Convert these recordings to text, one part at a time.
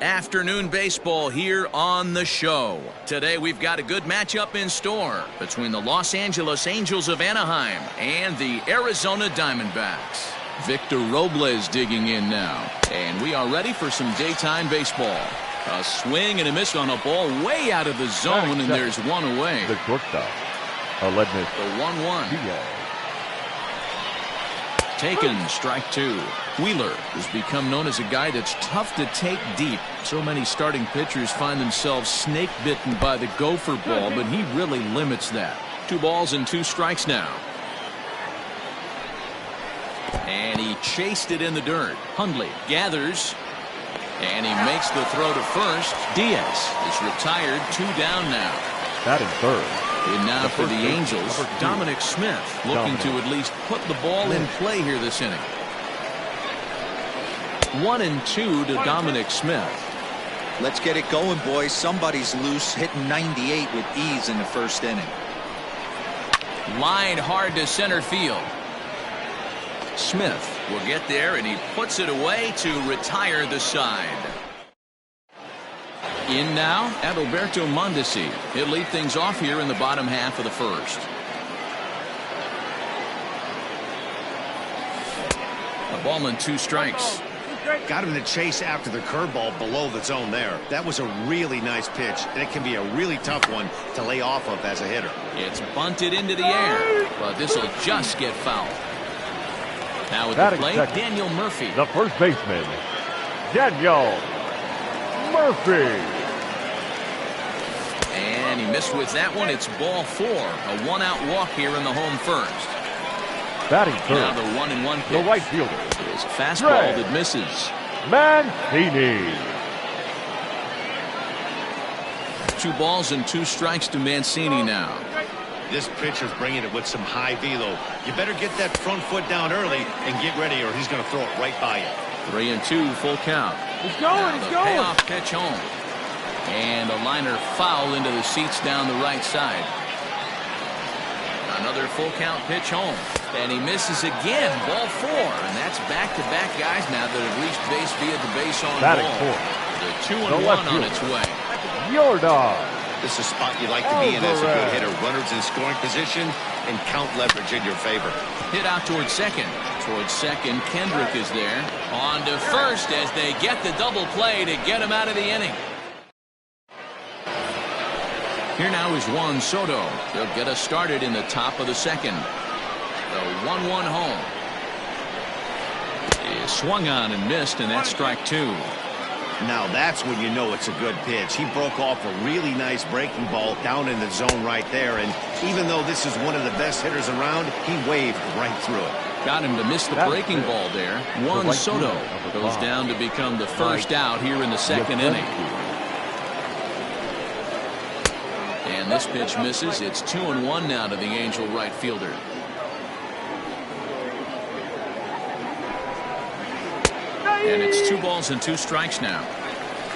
Afternoon baseball here on the show. Today we've got a good matchup in store between the Los Angeles Angels of Anaheim and the Arizona Diamondbacks. Victor Robles digging in now, and we are ready for some daytime baseball. A swing and a miss on a ball way out of the zone, and there's one away. The shortstop, Aledmus. The 1-1. Taken, strike two. Wheeler has become known as a guy that's tough to take deep. So many starting pitchers find themselves snake bitten by the gopher ball, but he really limits that. 2 balls and 2 strikes now. And he chased it in the dirt. Hundley gathers, and he makes the throw to first. Diaz is retired, 2 down now. Batting third. And now for the Angels, Dominic Smith looking to at least put the ball in play here this inning. 1-2 to Dominic Smith. Let's get it going, boys. Somebody's loose, hitting 98 with ease in the first inning. Line hard to center field. Smith will get there, and he puts it away to retire the side. In now, Adalberto Mondesi. He'll lead things off here in the bottom half of the first. A ball and 2 strikes. Got him to chase after the curveball below the zone there. That was a really nice pitch, and it can be a really tough one to lay off of as a hitter. It's bunted into the air, but this will just get fouled. Now at the plate, Daniel Murphy. The first baseman, Daniel Murphy. And he missed with that one. It's ball 4. A 1-out walk here in the home first. Batting third. Now the 1-1 pitch. The right fielder is a fastball that misses. Mancini. 2 balls and 2 strikes to Mancini now. This pitcher's bringing it with some high velo. You better get that front foot down early and get ready, or he's going to throw it right by you. 3-2, full count. He's going, he's going. Payoff pitch home. And a liner foul into the seats down the right side. Another full count pitch home. And he misses again. Ball 4. And that's back-to-back guys now that have reached base via the base on Batting ball. 4. The 2-1 on its way. Yorda. This is a spot you like to be in as a good hitter. Runners in scoring position and count leverage in your favor. Hit out towards second. Towards second, Kendrick is there. On to first as they get the double play to get him out of the inning. Here now is Juan Soto. He'll get us started in the top of the second. The 1-1 home. He swung on and missed, and that's strike 2. Now that's when you know it's a good pitch. He broke off a really nice breaking ball down in the zone right there, and even though this is one of the best hitters around, he waved right through it. Got him to miss the breaking ball there. Juan Soto goes down to become the first out here in the second inning. And this pitch misses. It's 2-1 now to the Angel right fielder. And it's 2 balls and 2 strikes now.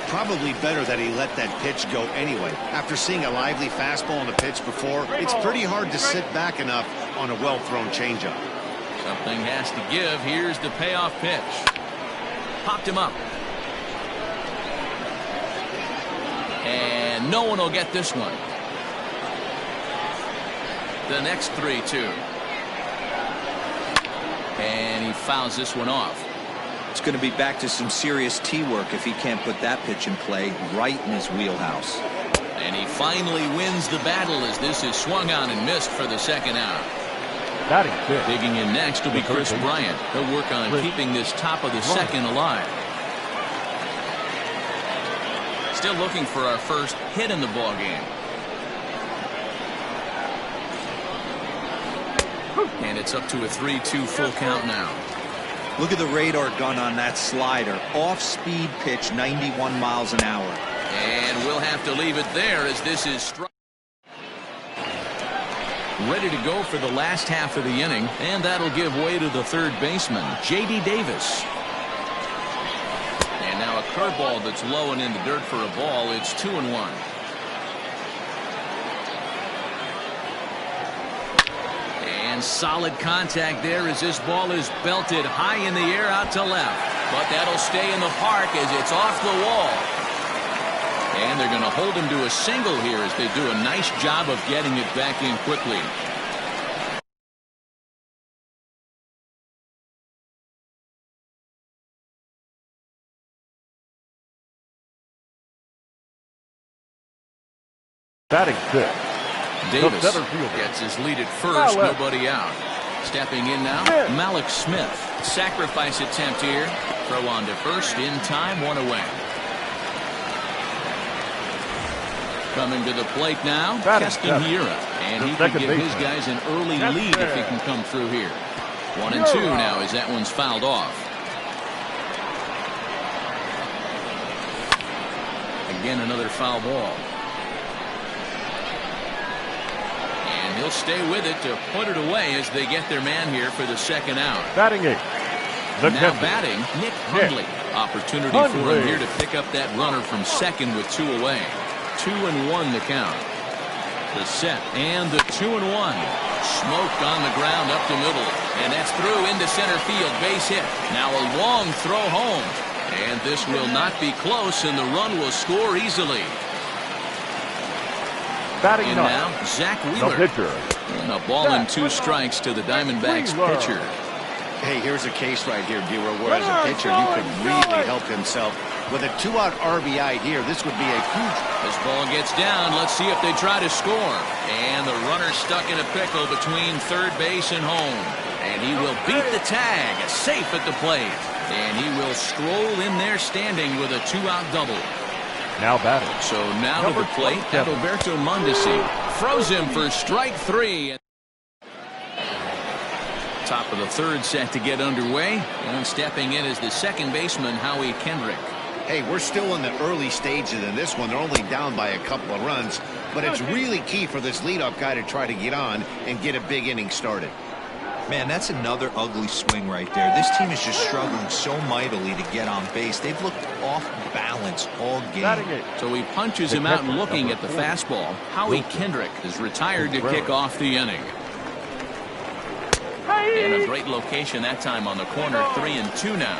Probably better that he let that pitch go anyway. After seeing a lively fastball on the pitch before, it's pretty hard to sit back enough on a well-thrown changeup. Something has to give. Here's the payoff pitch. Popped him up. And no one will get this one. The next 3-2. And he fouls this one off. It's going to be back to some serious tee work if he can't put that pitch in play right in his wheelhouse. And he finally wins the battle as this is swung on and missed for the second out. Digging in next will be Chris Bryant. He'll work on keeping this top of the second alive. Still looking for our first hit in the ball game. And it's up to a 3-2 full count now. Look at the radar gun on that slider. Off-speed pitch, 91 miles an hour. And we'll have to leave it there as this is ready to go for the last half of the inning. And that'll give way to the third baseman, J.D. Davis. And now a curveball that's low and in the dirt for a ball. It's 2-1. And solid contact there as this ball is belted high in the air out to left. But that'll stay in the park as it's off the wall. And they're going to hold him to a single here as they do a nice job of getting it back in quickly. Batting six. Davis gets his lead at first, nobody out. Stepping in now, Malik Smith. Sacrifice attempt here. Throw on to first in time, one away. Coming to the plate now, Castanheira. And he can give his guys an early lead if he can come through here. 1-2 now as that one's fouled off. Again, another foul ball. And he'll stay with it to put it away as they get their man here for the second out. Batting eight. Now batting, Nick Hundley. Opportunity for him here to pick up that runner from second with 2 away. 2-1 the count. The set and the 2-1. Smoked on the ground up the middle. And that's through into center field. Base hit. Now a long throw home. And this will not be close, and the run will score easily. Batting and now Zach Wheeler. And a ball and 2 strikes to the Diamondbacks pitcher. Hey, here's a case right here, Bureau, where as a pitcher you could really help himself. With a 2-out RBI here, this would be a huge... This ball gets down. Let's see if they try to score. And the runner stuck in a pickle between third base and home. And he will beat the tag, safe at the plate. And he will stroll in there standing with a 2-out double. Now batting. So now to the plate, Adalberto Mondesi throws him for strike 3. Top of the third set to get underway. And stepping in is the second baseman, Howie Kendrick. Hey, we're still in the early stages in this one. They're only down by a couple of runs. But it's really key for this leadoff guy to try to get on and get a big inning started. Man, that's another ugly swing right there. This team is just struggling so mightily to get on base. They've looked off balance all game. So he punches him out looking at the fastball. Howie Kendrick is retired to kick off the inning. And a great location that time on the corner. 3-2 now.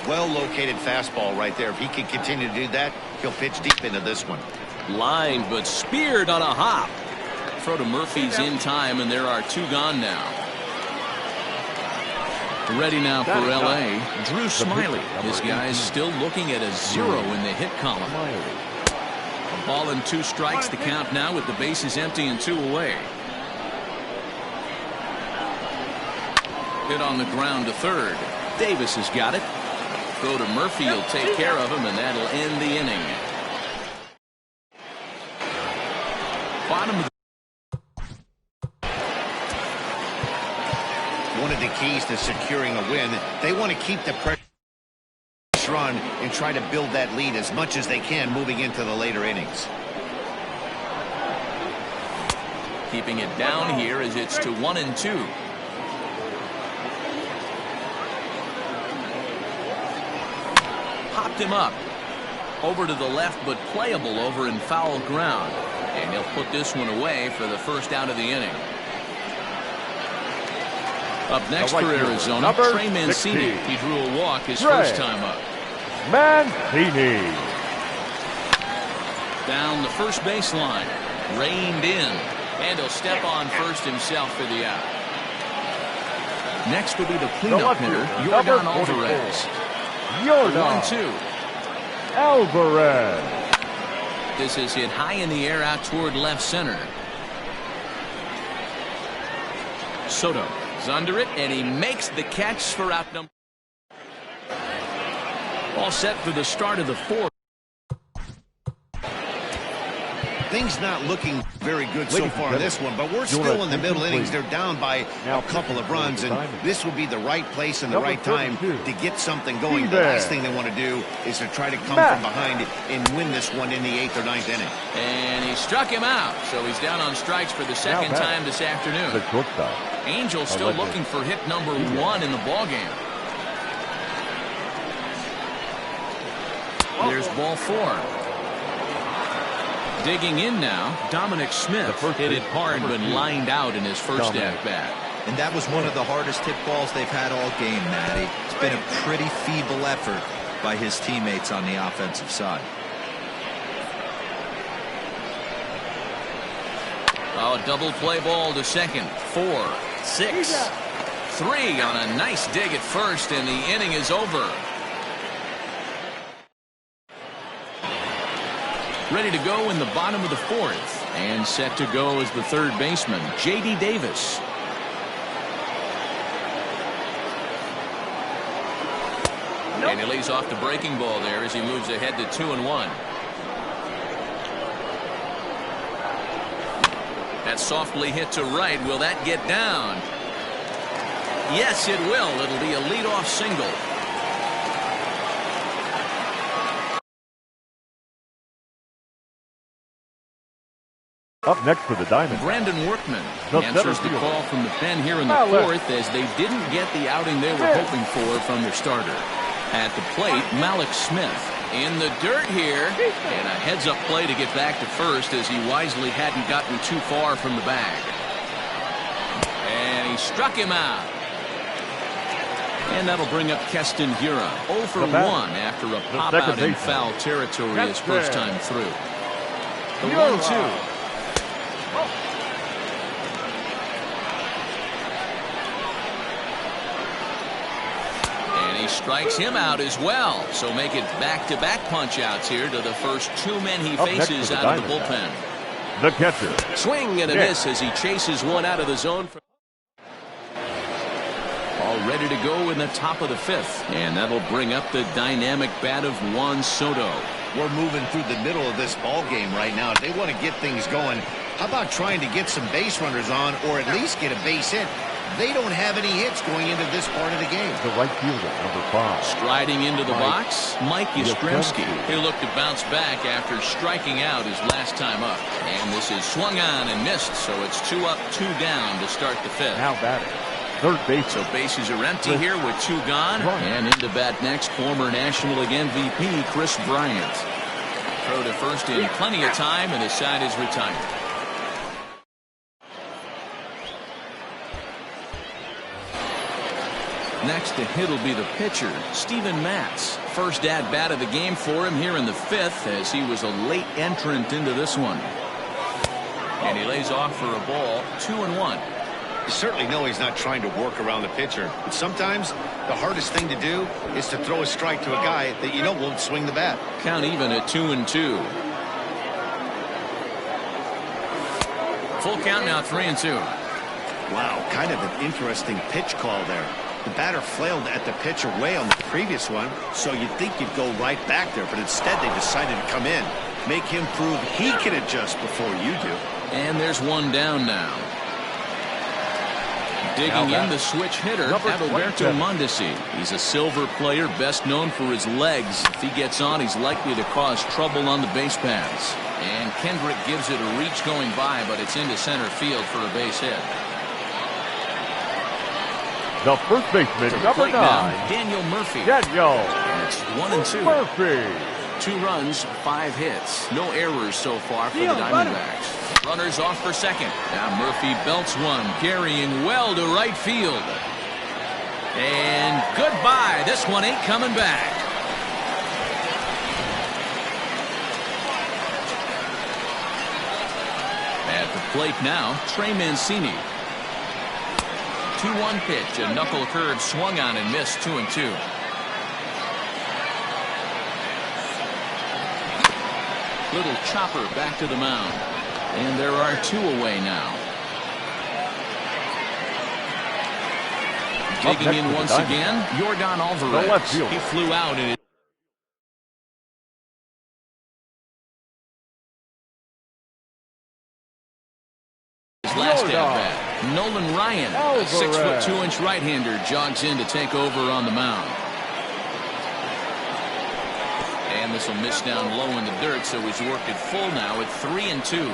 Well-located fastball right there. If he can continue to do that, he'll pitch deep into this one. Lined but speared on a hop. Throw to Murphy's in time, and there are 2 gone now. Ready now for L.A. Drew Smiley. This guy's still looking at a 0 in the hit column. A ball and 2 strikes, the count now with the bases empty and 2 away. Hit on the ground to third. Davis has got it. Go to Murphy, he'll take care of him, and that'll end the inning. Bottom of the one of the keys to securing a win, they want to keep the pressure on and try to build that lead as much as they can moving into the later innings. Keeping it down here as it's to 1-2. Popped him up. Over to the left, but playable over in foul ground. And he'll put this one away for the first out of the inning. Up next for Arizona, Trey Mancini. He drew a walk his first time up. Mancini. Down the first baseline. Reined in. And he'll step on first himself for the out. Next will be the cleanup hitter, Yordan Alvarez. 1-2. Alvarez. This is hit high in the air out toward left center. Soto is under it, and he makes the catch for out number. All set for the start of the 4th. Things not looking very good so far in this one, but we're still in the middle innings. They're down by a couple of runs, and this would be the right place and the right time to get something going. The last thing they want to do is to try to come from behind and win this one in the 8th or 9th inning. And he struck him out, so he's down on strikes for the second time this afternoon. Angels still looking for hit number 1 in the ballgame. There's ball 4. Digging in now, Dominic Smith hit it hard but lined out in his first at-bat. And that was one of the hardest hit balls they've had all game, Matty. It's been a pretty feeble effort by his teammates on the offensive side. a double play ball to second. 4, 6, 3 on a nice dig at first, and the inning is over. Ready to go in the bottom of the 4th, and set to go as the third baseman, J.D. Davis. And he lays off the breaking ball there as he moves ahead to 2-1. That's softly hit to right. Will that get down? Yes, it will. It'll be a leadoff single. Up next for the Diamondbacks, Brandon Workman answers the call from the pen here in the 4th as they didn't get the outing they were hoping for from their starter. At the plate, Malik Smith in the dirt here, and a heads-up play to get back to first as he wisely hadn't gotten too far from the bag. And he struck him out. And that'll bring up Keston Hiura, 0 for 1 after a pop-out in foul territory his first time through. The 1-2. Strikes him out as well, so make it back-to-back punch-outs here to the first 2 men he faces out of the bullpen. The catcher. Swing and a miss as he chases one out of the zone. All ready to go in the top of the 5th, and that'll bring up the dynamic bat of Juan Soto. We're moving through the middle of this ball game right now. If they want to get things going, how about trying to get some base runners on, or at least get a base hit? They don't have any hits going into this part of the game. The right fielder, number 5. Striding into the box, Mike Yastrzemski. He'll look to bounce back after striking out his last time up. And this is swung on and missed, so it's 2 up, 2 down to start the 5th. Now batting, third base. So bases are empty here with 2 gone. And into bat next, former National League MVP Chris Bryant. Throw to first in plenty of time, and his side is retired. Next to hit will be the pitcher, Steven Matz. First at-bat of the game for him here in the 5th as he was a late entrant into this one. And he lays off for a ball, 2-1. You certainly know he's not trying to work around the pitcher. But sometimes the hardest thing to do is to throw a strike to a guy that you know won't swing the bat. Count even at 2-2. Full count now, 3-2. Wow, kind of an interesting pitch call there. The batter flailed at the pitch away on the previous one, so you'd think you'd go right back there, but instead they decided to come in. Make him prove he can adjust before you do. And there's 1 down now. Digging in the switch hitter, Adalberto Mondesi. He's a silver player, best known for his legs. If he gets on, he's likely to cause trouble on the base paths. And Kendrick gives it a reach going by, but it's into center field for a base hit. The first baseman, number 9, Daniel Murphy. Daniel. And it's 1-2. Murphy. 2 runs, 5 hits. No errors so far for the Diamondbacks. Runners off for second. Now Murphy belts one, carrying well to right field. And goodbye. This one ain't coming back. At the plate now, Trey Mancini. 2-1 pitch, a knuckle curve swung on and missed, 2-2. Little chopper back to the mound. And there are 2 away now. Digging in once again, Yordan Alvarez. He flew out and his last at bat. Nolan Ryan, a 6'2" right-hander, jogs in to take over on the mound. And this will miss down low in the dirt, so he's worked it full now at 3-2.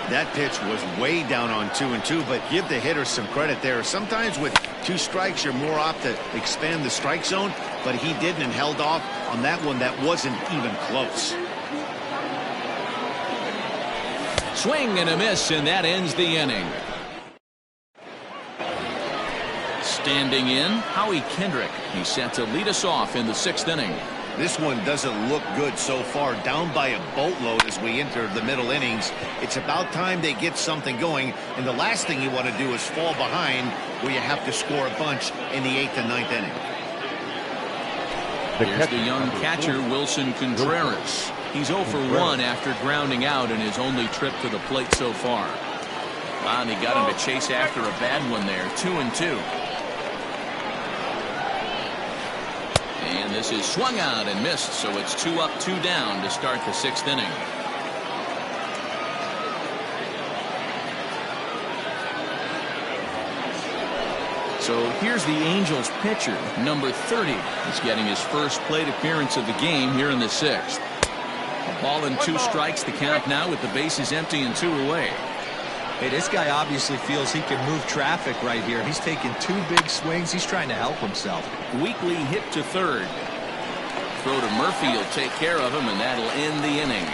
That pitch was way down on 2-2, but give the hitter some credit there. Sometimes with 2 strikes, you're more apt to expand the strike zone, but he didn't and held off on that one that wasn't even close. Swing and a miss, and that ends the inning. Standing in, Howie Kendrick. He's set to lead us off in the 6th inning. This one doesn't look good so far. Down by a boatload as we enter the middle innings. It's about time they get something going. And the last thing you want to do is fall behind where you have to score a bunch in the 8th and 9th inning. Here's the young catcher, Wilson Contreras. He's 0 for 1 after grounding out in his only trip to the plate so far. And he got him to chase after a bad one there. 2-2. And this is swung out and missed, so it's 2 up, 2 down to start the 6th inning. So here's the Angels pitcher, number 30. He's getting his first plate appearance of the game here in the 6th. A ball and 2 strikes, the count now with the bases empty and 2 away. Hey, this guy obviously feels he can move traffic right here. He's taking 2 big swings. He's trying to help himself. Weekly hit to third. Throw to Murphy will take care of him, and that'll end the inning.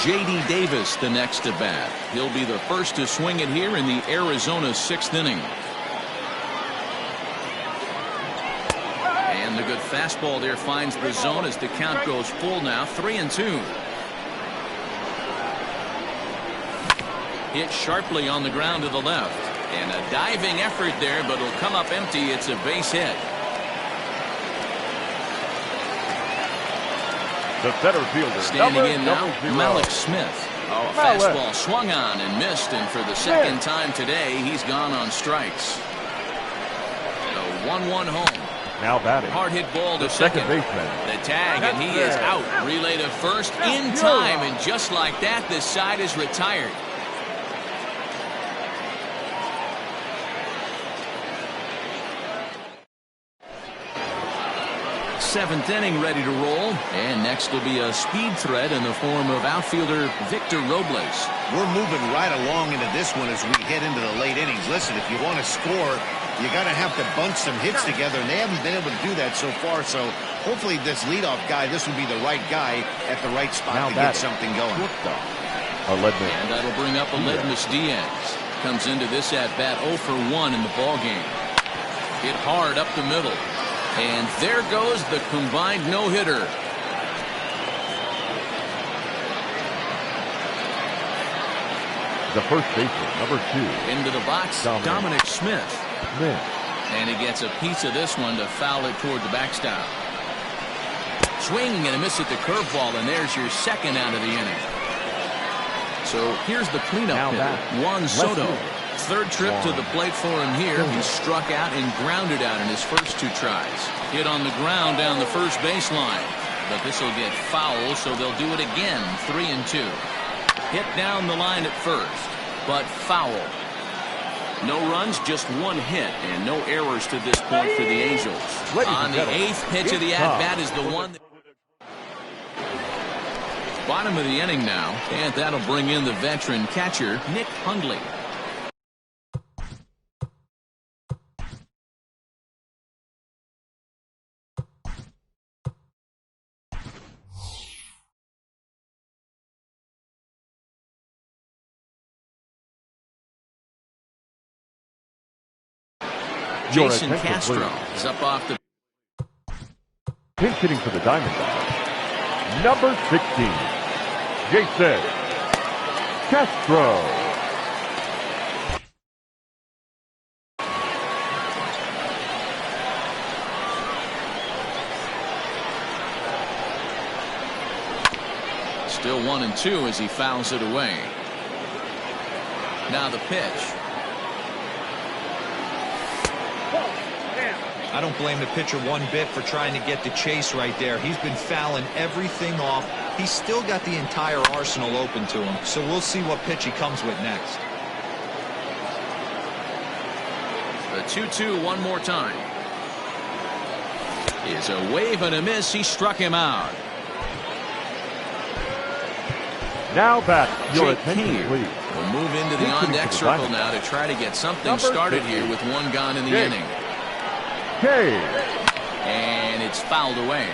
J.D. Davis the next to bat. He'll be the first to swing it here in the Arizona 6th inning. And the good fastball there finds the zone as the count goes full now. 3-2. Hit sharply on the ground to the left. And a diving effort there, but it'll come up empty. It's a base hit. The center fielder, standing in now, 0. Malik Smith. Oh, a fastball swung on and missed, and for the second time today, he's gone on strikes. The 1-1 home. Now batting. Hard hit ball to The second. baseman. The tag, and he is out. Relay to first in time, and just like that, this side is retired. Seventh inning ready to roll, and next will be a speed threat in the form of outfielder Victor Robles. We're moving right along into this one as we head into the late innings. Listen, if you want to score, you got to have to bunch some hits together, and they haven't been able to do that so far. So hopefully this leadoff guy, this will be the right guy at the right spot to get something going. And that'll bring up Aledmus Diaz. Comes into this at bat 0 for 1 in the ball game. Hit hard up the middle. And there goes the combined no-hitter. The first baseman, number 2. Into the box, Dominic Smith. And he gets a piece of this one to foul it toward the backstop. Swing and a miss at the curveball, and there's your second out of the inning. So here's the cleanup hitter, Juan Soto. Third trip to the plate for him here. He struck out and grounded out in his first 2 tries. Hit on the ground down the first baseline. But this will get foul, so they'll do it again. 3-2. Hit down the line at first, but foul. No runs, just 1 hit, and no errors to this point for the Angels. On the 8th pitch of the at-bat is the one. Bottom of the inning now, and that'll bring in the veteran catcher, Nick Hundley. Jason Castro is up off the pinch hitting for the Diamondbacks. Number 16, Jason Castro. Still 1-2 as he fouls it away. Now the pitch. I don't blame the pitcher one bit for trying to get the chase right there. He's been fouling everything off. He's still got the entire arsenal open to him. So we'll see what pitch he comes with next. The 2-2 one more time. Is a wave and a miss. He struck him out. Now back. Your Jake attention, Cave please. will move into the on-deck circle now to try to get something started here with 1 gone in the inning. And it's fouled away.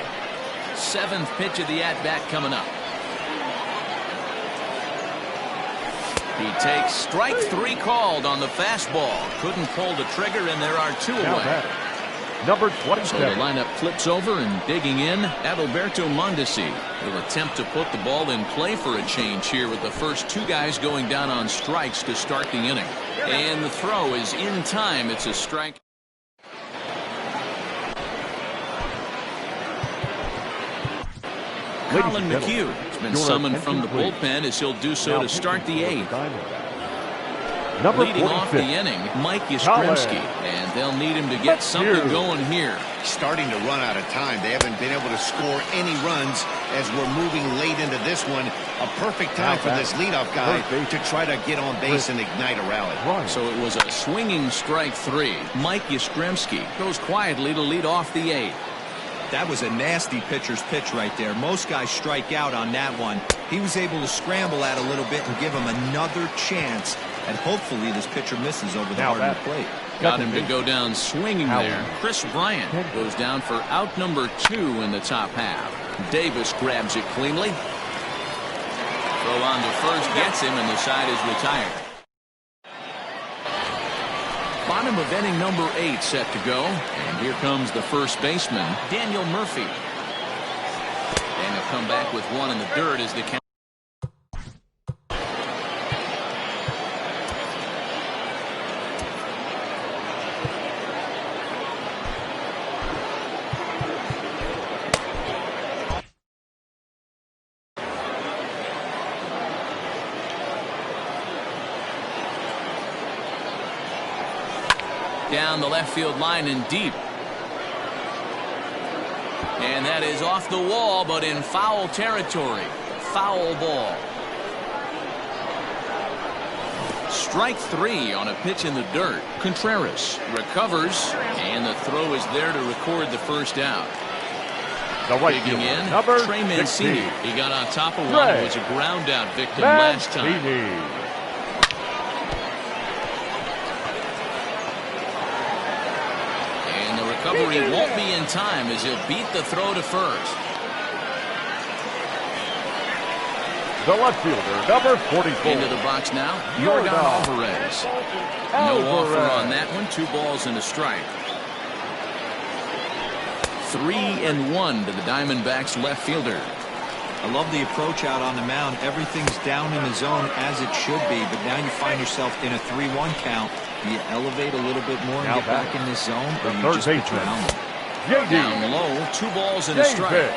7th pitch of the at-bat coming up. He takes strike 3 called on the fastball. Couldn't pull the trigger, and there are 2 away. Number So the 27. lineup flips over and digging in, Adalberto Mondesi. He'll attempt to put the ball in play for a change here with the first two guys going down on strikes to start the inning. And the throw is in time. It's a strike. Colin McHugh has been summoned from the bullpen as he'll do so to start the eighth. Leading off the inning, Mike Yastrzemski, and they'll need him to get something going here. Starting to run out of time. They haven't been able to score any runs as we're moving late into this one. A perfect time for this leadoff guy to try to get on base and ignite a rally. So it was a swinging strike three. Mike Yastrzemski goes quietly to lead off the eighth. That was a nasty pitcher's pitch right there. Most guys strike out on that one. He was able to scramble at a little bit and give him another chance. And hopefully this pitcher misses over the heart of the plate. Got him to go down swinging there. Chris Bryant goes down for out number 2 in the top half. Davis grabs it cleanly. Throw on to first gets him, and the side is retired. Bottom of inning number 8 set to go. And here comes the first baseman, Daniel Murphy. And he'll come back with one in the dirt as the count. Down the left field line and deep. And that is off the wall, but in foul territory. Foul ball. Strike 3 on a pitch in the dirt. Contreras recovers, and the throw is there to record the first out. Digging in, Trey Mancini. He got on top of one who was a ground out victim last time. Recovery won't be in time as he'll beat the throw to first. The left fielder, number 44. Into the box now, Yordan Alvarez. No offer on that one. 2 balls and a strike. 3-1 to the Diamondbacks left fielder. I love the approach out on the mound. Everything's down in the zone as it should be, but now you find yourself in a 3-1 count. Do you elevate a little bit more and get back in this zone, or you just get drowned? Down low, 2 balls and a strike.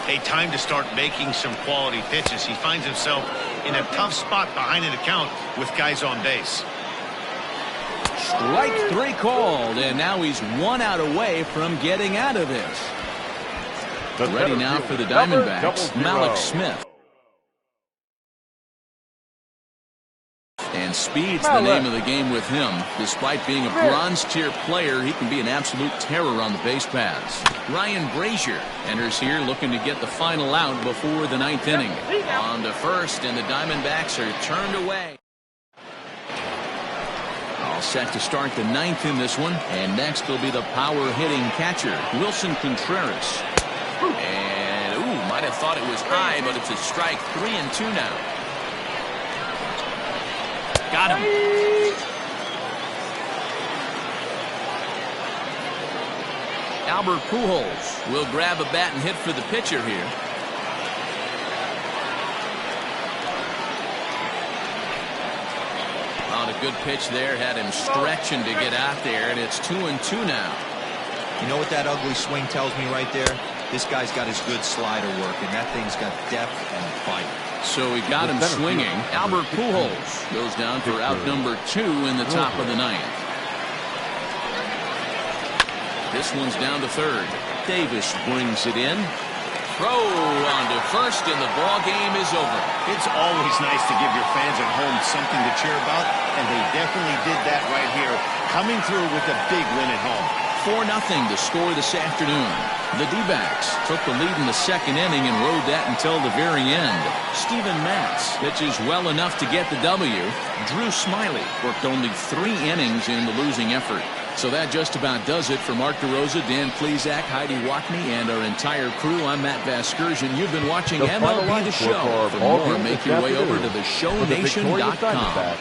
Hey, time to start making some quality pitches. He finds himself in a tough spot behind an account with guys on base. Strike 3 called, and now he's 1 out away from getting out of this. Ready now for the Diamondbacks, Malik Smith. And speed's the name of the game with him. Despite being a bronze-tier player, he can be an absolute terror on the base paths. Ryan Brazier enters here looking to get the final out before the 9th inning. On to first, and the Diamondbacks are turned away. All set to start the 9th in this one. And next will be the power-hitting catcher, Wilson Contreras. And, might have thought it was high, but it's a strike. 3-2 now. Got him. Albert Pujols will grab a bat and hit for the pitcher here. On a good pitch there, had him stretching to get out there, and it's 2-2 now. You know what that ugly swing tells me right there? This guy's got his good slider working. That thing's got depth and bite. So he got him swinging. Albert Pujols goes down for out number 2 in the top of the 9th. This one's down to third. Davis brings it in. Throw on to first, and the ball game is over. It's always nice to give your fans at home something to cheer about, and they definitely did that right here, coming through with a big win at home. 4-0 to score this afternoon. The D-backs took the lead in the 2nd inning and rode that until the very end. Steven Matz pitches well enough to get the W. Drew Smyly worked only 3 innings in the losing effort. So that just about does it for Mark DeRosa, Dan Plesac, Heidi Watney, and our entire crew. I'm Matt Vasgersian. You've been watching MLB The Show. For more, make your way over to theshownation.com.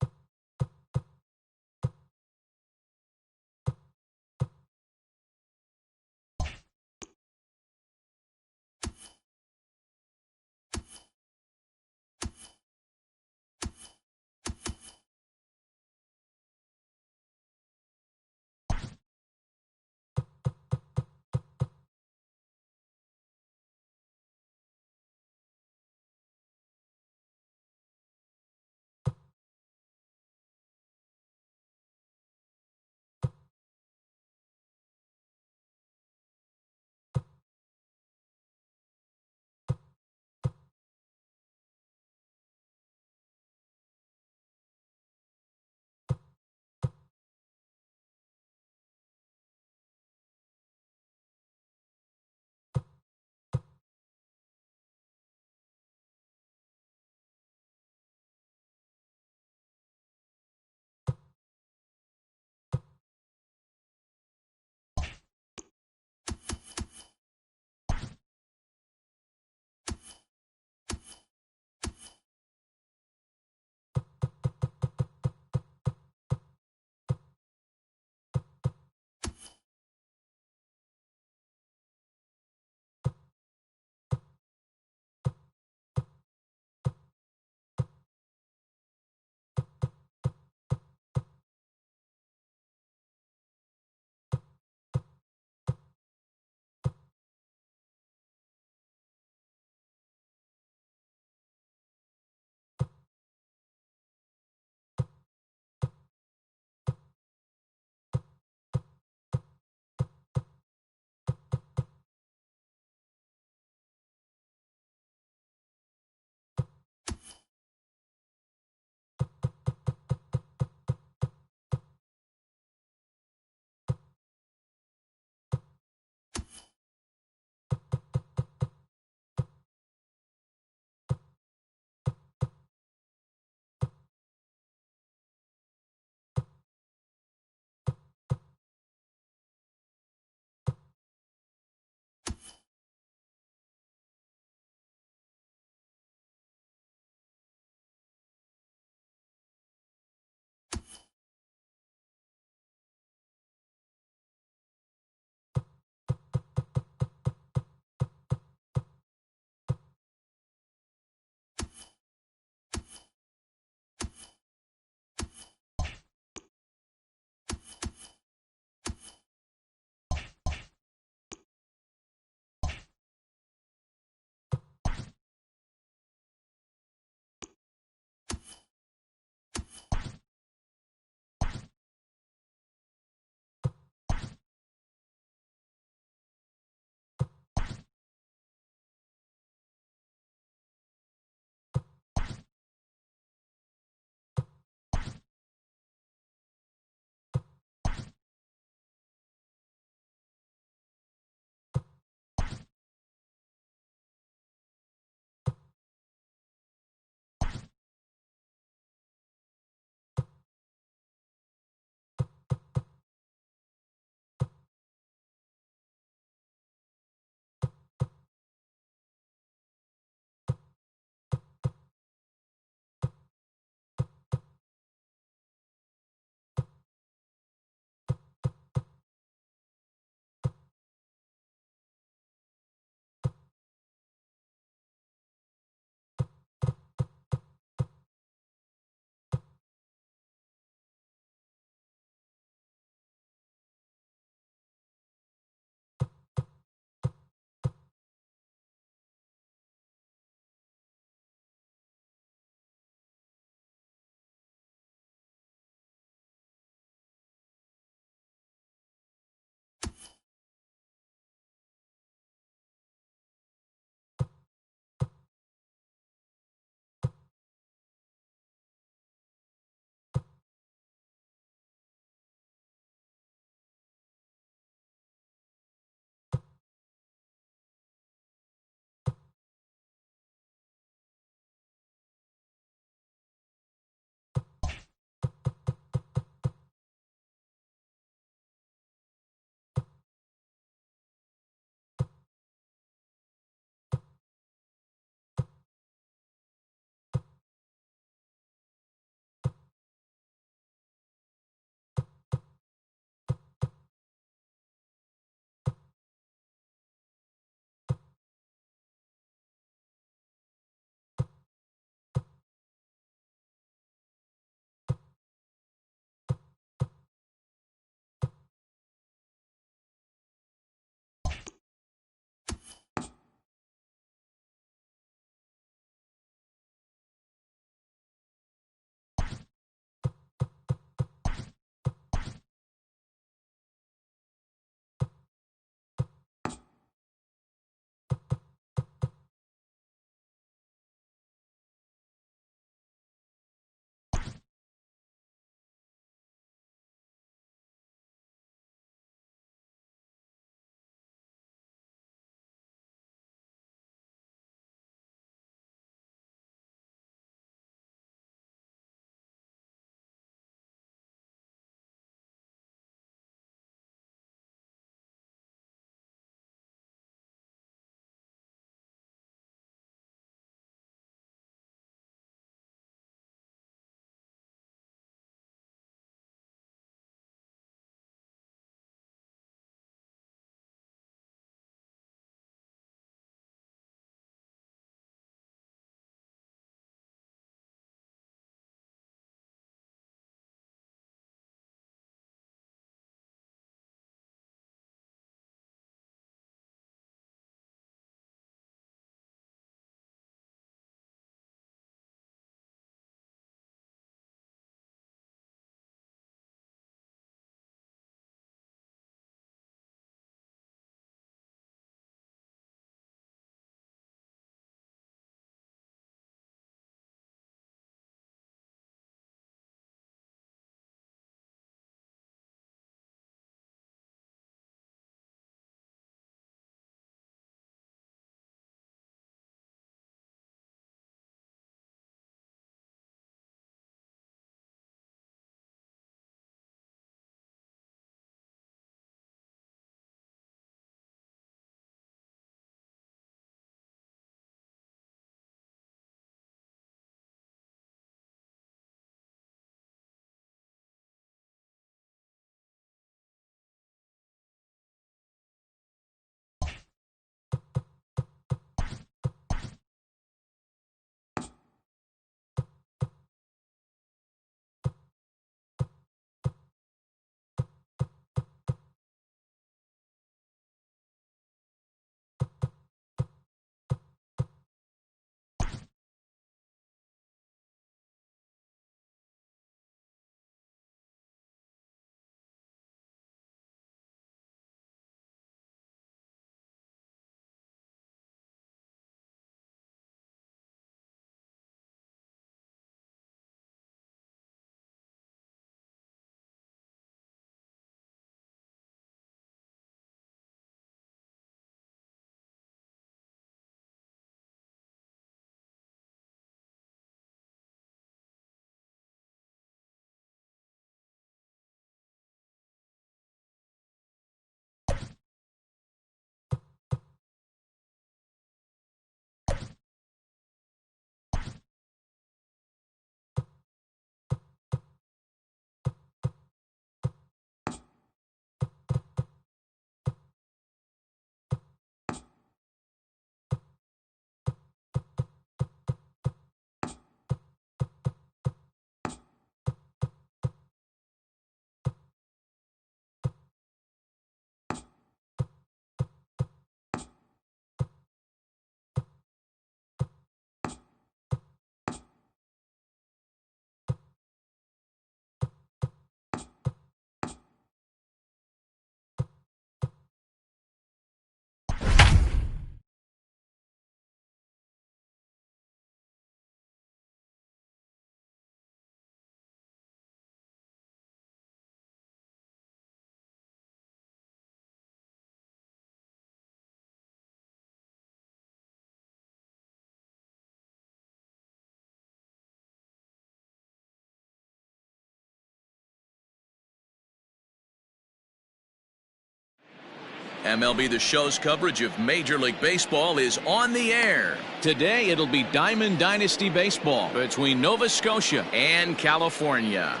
MLB The Show's coverage of Major League Baseball is on the air. Today, it'll be Diamond Dynasty Baseball between Nova Scotia and California.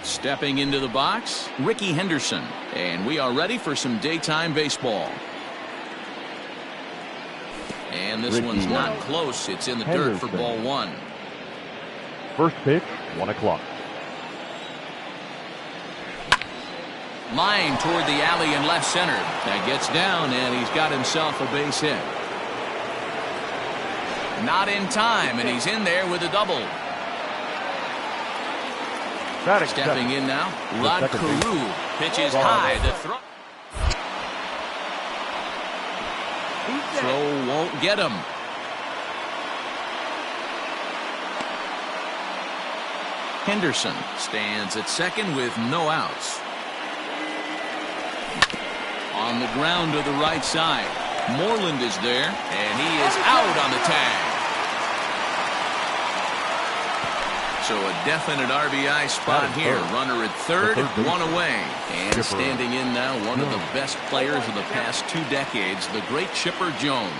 Stepping into the box, Ricky Henderson. And we are ready for some daytime baseball. And this one's not close. It's in the dirt for ball one. First pitch, 1 o'clock. Line toward the alley in left center. That gets down, and he's got himself a base hit. Not in time, and he's in there with a double. Stepping in now, Rod Carew pitches high. The throw won't get him. Henderson stands at second with no outs. On the ground to the right side. Moreland is there, and he is out on the tag. So a definite RBI spot here. Runner at third, one away. And standing in now, one of the best players of the past 2 decades, the great Chipper Jones.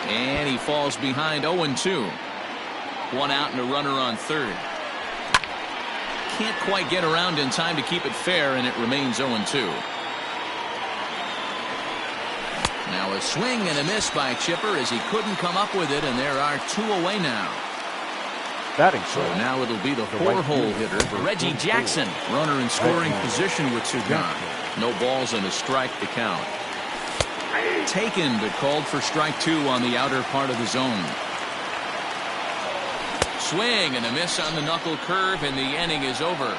And he falls behind 0-2. 1 out and a runner on third. Can't quite get around in time to keep it fair, and it remains 0-2. Now a swing and a miss by Chipper as he couldn't come up with it, and there are 2 away now. So now it'll be the 4-hole hitter, Reggie Jackson. Runner in scoring position with 2 gone. No balls and a strike to count. Taken, but called for strike 2 on the outer part of the zone. Swing and a miss on the knuckle curve, and the inning is over.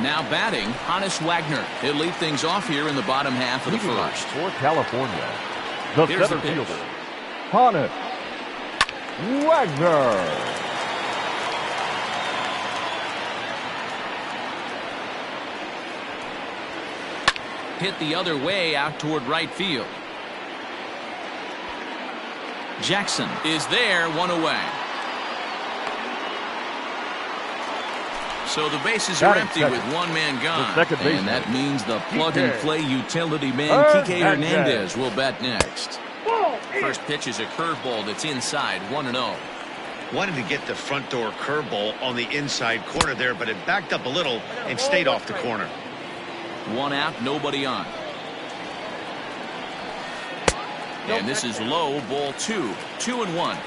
Now batting, Hannes Wagner. He'll lead things off here in the bottom half of the first. For California, the center fielder, Hannes Wagner. Hit the other way out toward right field. Jackson is there, 1 away. So the bases are empty with 1 man gone. And that means the plug-and-play utility man, Kike Hernandez, will bat next. First pitch is a curveball that's inside, 1-0. Wanted to get the front door curveball on the inside corner there, but it backed up a little and stayed off the corner. 1 out, nobody on. And this is low, ball 2. 2-1.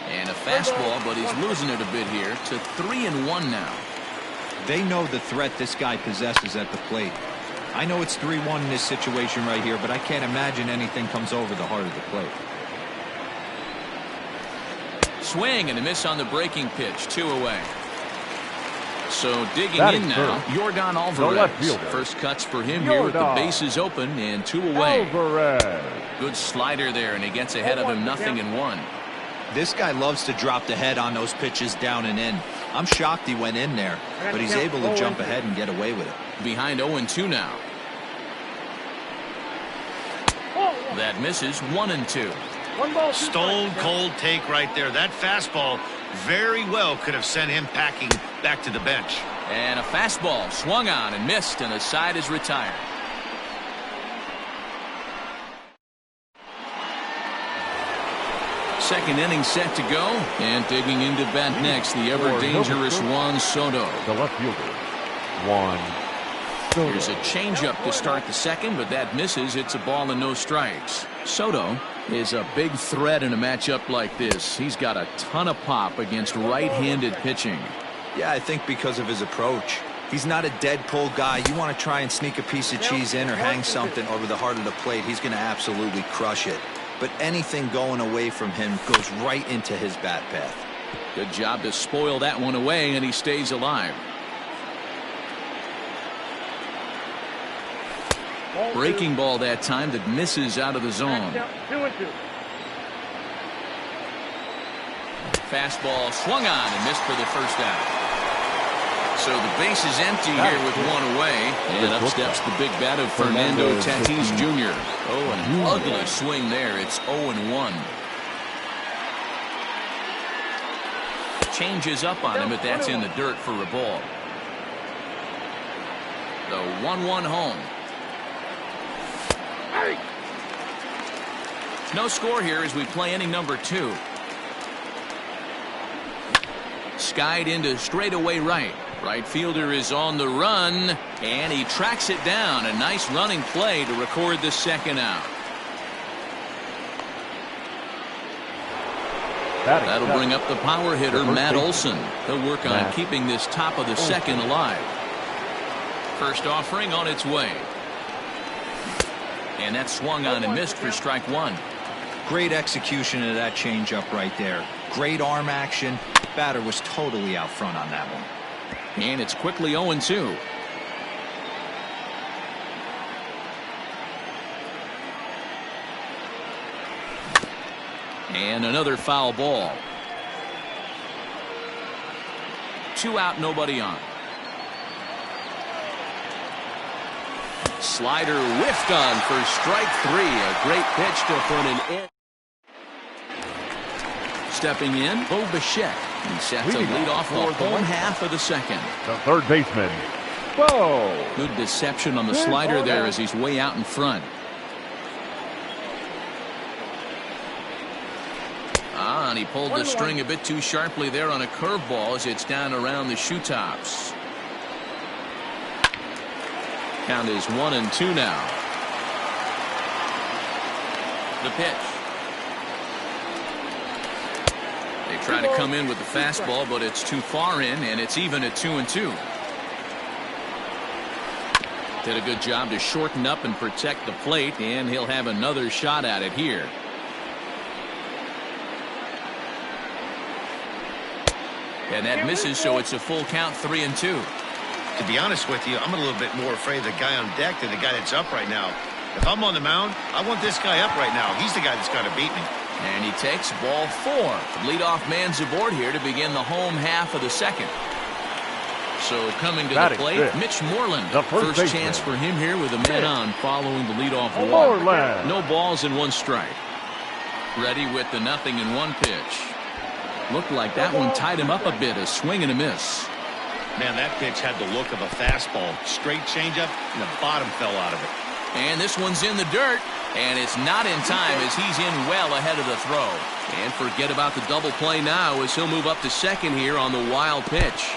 And a fastball, but he's losing it a bit here to 3-1 now. They know the threat this guy possesses at the plate. I know it's 3-1 in this situation right here, but I can't imagine anything comes over the heart of the plate. Swing and a miss on the breaking pitch, 2 away. So digging in now, Yordan Alvarez. First cuts for him here with the bases open and 2 away. Good slider there, and he gets ahead of him, 0-1. This guy loves to drop the head on those pitches down and in. I'm shocked he went in there, but he's able to jump ahead and get away with it. Behind 0-2 now. That misses, 1-2. Stone cold take right there. That fastball very well could have sent him packing back to the bench. And a fastball swung on and missed, and the side is retired. Second inning set to go, and digging into bat next, the ever-dangerous Juan Soto. The left fielder, Juan Soto. Here's a changeup to start the second, but that misses. It's a ball and no strikes. Soto is a big threat in a matchup like this. He's got a ton of pop against right-handed pitching. Yeah, I think because of his approach. He's not a dead pull guy. You want to try and sneak a piece of cheese in or hang something over the heart of the plate, he's going to absolutely crush it. But anything going away from him goes right into his bat path. Good job to spoil that one away, and he stays alive. Breaking ball that time that misses out of the zone. 2-2. Fastball swung on and missed for the first out. So the base is empty here with one away. And up steps the big bat of Fernando Tatis Jr. Oh, an ugly swing there. It's 0-1. Changes up on him, but that's in the dirt for a ball. The 1-1 home. No score here as we play inning number 2. Skied into straightaway right. Right fielder is on the run, and he tracks it down. A nice running play to record the second out. That'll bring up the power hitter, Matt Olson. He'll work on keeping this top of the second alive. First offering on its way. And that swung on and missed for strike 1. Great execution of that changeup right there. Great arm action. Batter was totally out front on that one. And it's quickly 0-2. And another foul ball. 2 out, nobody on. Slider whiffed on for strike 3. A great pitch to put an end. Stepping in, Bo Bichette. He sets a lead off the home half of the second. The third baseman, Bo. Good deception on the slider there as he's way out in front. And he pulled the string a bit too sharply there on a curveball as it's down around the shoe tops. Count is 1-2 now. The pitch. They try to come in with the fastball, but it's too far in, and it's even at 2-2. Did a good job to shorten up and protect the plate, and he'll have another shot at it here. And that misses, so it's a full count, 3-2. To be honest with you, I'm a little bit more afraid of the guy on deck than the guy that's up right now. If I'm on the mound, I want this guy up right now. He's the guy that's got to beat me. And he takes ball 4. Leadoff man's aboard here to begin the home half of the second. So coming to the plate, Mitch Moreland. First chance for him here with a man on following the leadoff walk. No balls and 1 strike. Ready with the 0-1 pitch. Looked like that one tied him up a bit. A swing and a miss. Man, that pitch had the look of a fastball. Straight changeup, and the bottom fell out of it. And this one's in the dirt, and it's not in time as he's in well ahead of the throw. And forget about the double play now as he'll move up to second here on the wild pitch.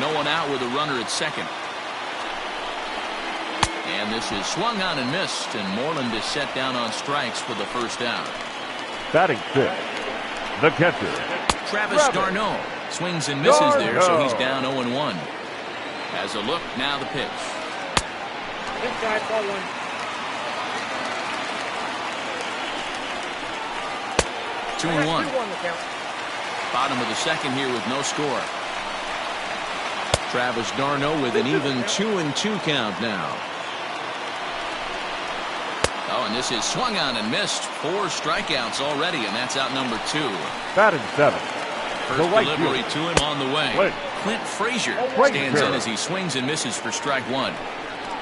No one out with a runner at second. And this is swung on and missed, and Moreland is set down on strikes for the first out. Batting 5th, the catcher, Travis d'Arnaud. Swings and misses there, so he's down 0-1. Has a look, now the pitch. Inside, ball 1. Two and one. Bottom of the second here with no score. Travis d'Arnaud with an even 2-2 count now. Oh, and this is swung on and missed. 4 strikeouts already, and that's out number 2. Batting 7th. First delivery to him on the way. Clint Frazier stands in as he swings and misses for strike 1.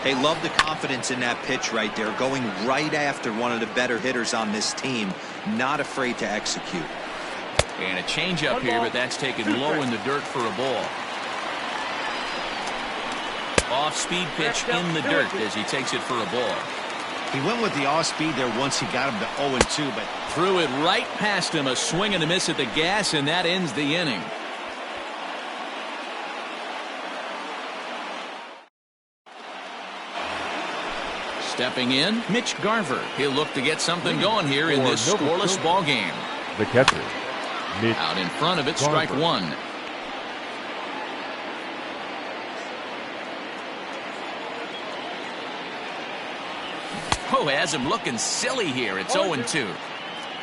They love the confidence in that pitch right there, going right after one of the better hitters on this team, not afraid to execute. And a changeup here, but that's taken low in the dirt for a ball. Off-speed pitch in the dirt as he takes it for a ball. He went with the off-speed there once he got him to 0-2, but threw it right past him. A swing and a miss at the gas, and that ends the inning. Stepping in, Mitch Garver. He'll look to get something going here in this scoreless ball game. The catcher, Mitch out in front of it, strike 1. Oh, has him looking silly here. It's 0-2.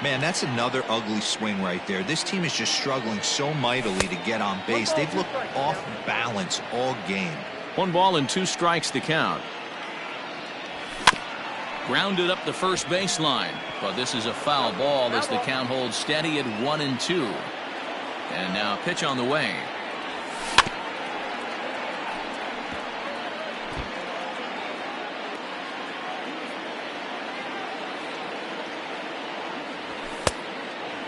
Man, that's another ugly swing right there. This team is just struggling so mightily to get on base. They've looked off balance all game. 1 ball and 2 strikes to count. Grounded up the first baseline, but this is a foul ball as the count holds steady at 1-2. And now pitch on the way.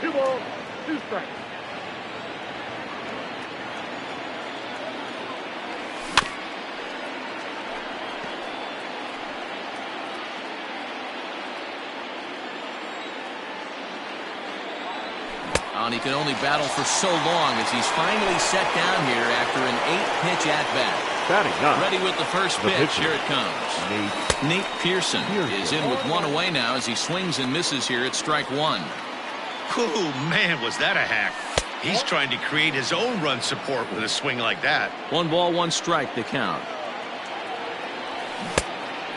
Two balls, two strikes. And he can only battle for so long as he's finally set down here after an 8-pitch at-bat. Ready with the first pitch. Here it comes. Nate Pearson is in with one away now as he swings and misses here at strike one. Oh, man, was that a hack. He's trying to create his own run support with a swing like that. 1 ball, 1 strike, the count.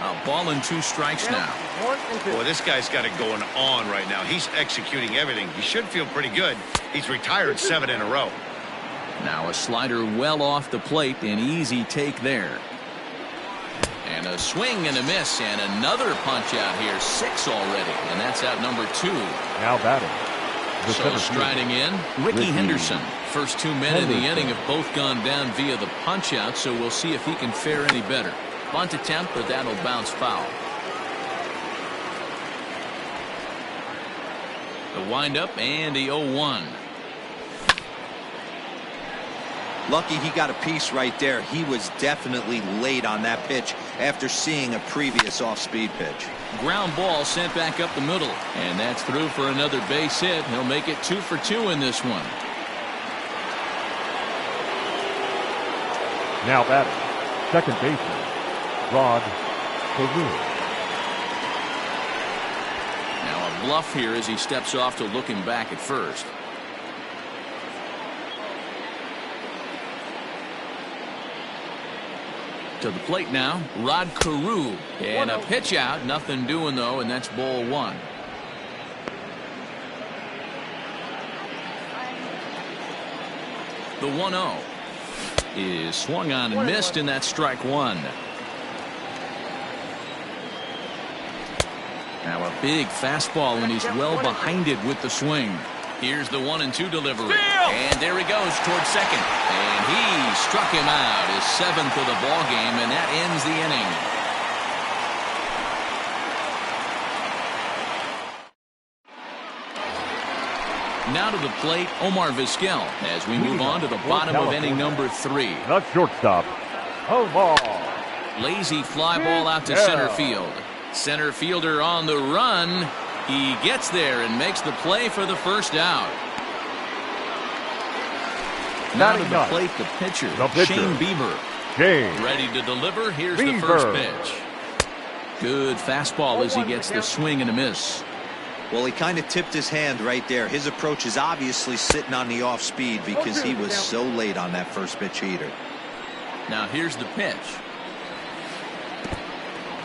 A ball and 2 strikes now. Boy, this guy's got it going on right now. He's executing everything. He should feel pretty good. He's retired 7 in a row. Now a slider well off the plate, an easy take there. And a swing and a miss, and another punch out here, 6 already, and that's out number 2. Now batting. So striding in, Ricky Henderson. First 2 men in the inning have both gone down via the punch out, so we'll see if he can fare any better. Bunt attempt, but that'll bounce foul. The windup and the 0-1. Lucky he got a piece right there. He was definitely late on that pitch after seeing a previous off-speed pitch. Ground ball sent back up the middle, and that's through for another base hit. He'll make it 2 for 2 in this one. Now batting. Second baseman, Rod Carew. Now a bluff here as he steps off to looking back at first. To the plate now, Rod Carew. And a pitch out, nothing doing though, and that's ball 1. The 1-0 is swung on and missed, and that's strike 1. Now a big fastball, and he's well behind it with the swing. Here's the 1-2 delivery. And there he goes towards second. And he struck him out, his 7th of the ball game, and that ends the inning. Now to the plate, Omar Vizquel, as we move on to the bottom of inning number 3. The shortstop, Omar. Lazy fly ball out to center field. Center fielder on the run. He gets there and makes the play for the first out. Now to the plate, the pitcher, Shane Bieber. Ready to deliver. Here's the first pitch. Good fastball as he gets the swing and a miss. Well, he kind of tipped his hand right there. His approach is obviously sitting on the off speed because he was so late on that first pitch heater. Now here's the pitch.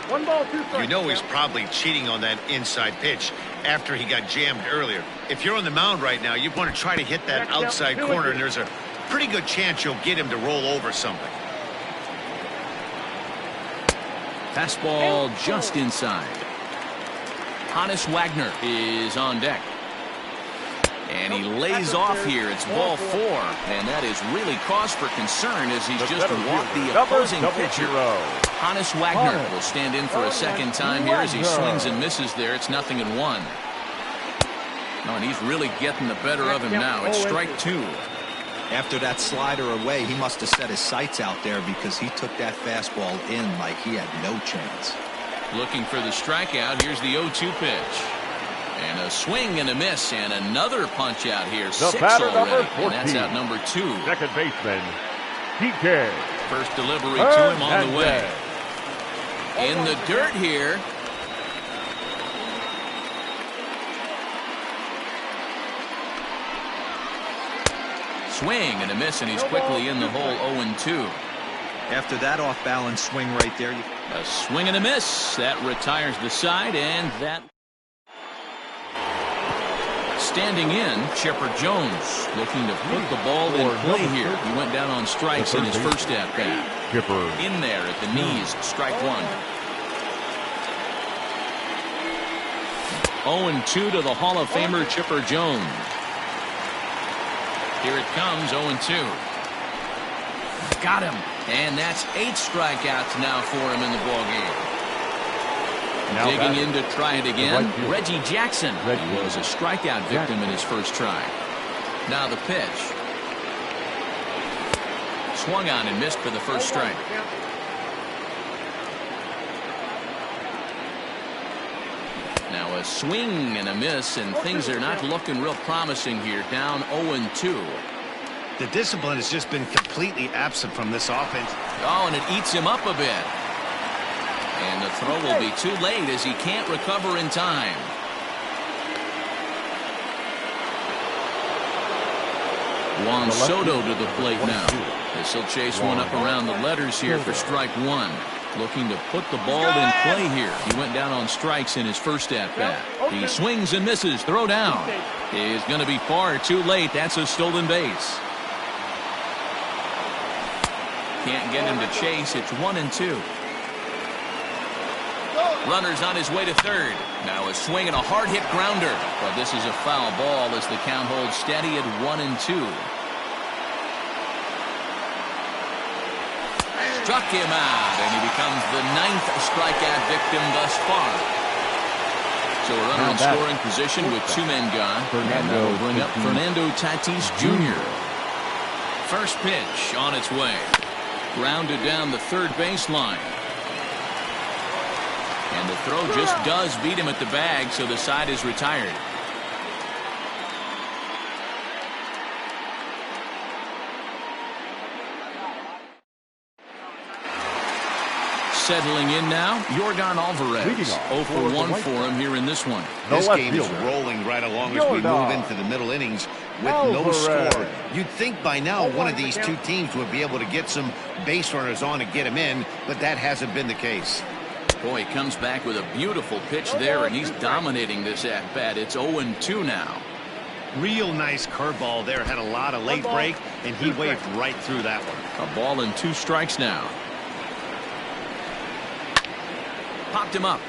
1 ball, 2 strikes. You know he's probably cheating on that inside pitch after he got jammed earlier. If you're on the mound right now, you want to try to hit that outside corner, and there's a pretty good chance you'll get him to roll over something. Fastball just inside. Hannes Wagner is on deck. And he lays off here. It's ball 4. And that is really cause for concern as he's just walked the opposing pitcher. Hannes Wagner will stand in for a second time here as he swings and misses there. It's 0-1. Oh, and he's really getting the better of him now. It's strike 2. After that slider away, he must have set his sights out there because he took that fastball in like he had no chance. Looking for the strikeout. Here's the 0-2 pitch. And a swing and a miss, and another punch out here. 6 already, and that's out number 2. Second baseman, DK. First delivery to him on the way. In the dirt here. Swing and a miss, and he's quickly in the hole. 0-2. After that off-balance swing right there. A swing and a miss. That retires the side, and that... Standing in, Chipper Jones looking to put the ball in play here. He went down on strikes in his first at-bat. In there at the knees, strike 1. 0-2 to the Hall of Famer Chipper Jones. Here it comes, 0-2. Got him. And that's 8 strikeouts now for him in the ballgame. Digging in to try it again, Reggie Jackson. He was a strikeout victim in his first try. Now the pitch. Swung on and missed for the first strike. Now a swing and a miss, and things are not looking real promising here. Down 0-2. The discipline has just been completely absent from this offense. Oh, and it eats him up a bit. And the throw will be too late as he can't recover in time. Juan Soto to the plate now. This will chase one up around the letters here for strike one. Looking to put the ball in play here. He went down on strikes in his first at-bat. He swings and misses. Throw down. Is going to be far too late. That's a stolen base. Can't get him to chase. It's 1-2. Runner's on his way to third. Now a swing and a hard-hit grounder. But this is a foul ball as the count holds steady at 1-2. Struck him out, and he becomes the 9th strikeout victim thus far. So a runner in scoring position with 2 men gone. And that will bring up Fernando Tatis Jr. First pitch on its way. Grounded down the third baseline. And the throw just does beat him at the bag, so the side is retired. Settling in now, Yordan Alvarez. 0 for 1 for him here in this one. This game is rolling right along as we move into the middle innings with no score. You'd think by now one of these two teams would be able to get some base runners on and get him in, but that hasn't been the case. Boy, he comes back with a beautiful pitch there, and he's dominating this at-bat. It's 0-2 now. Real nice curveball there. Had a lot of late break, and he waved right through that one. A ball and 2 strikes now. Popped him up.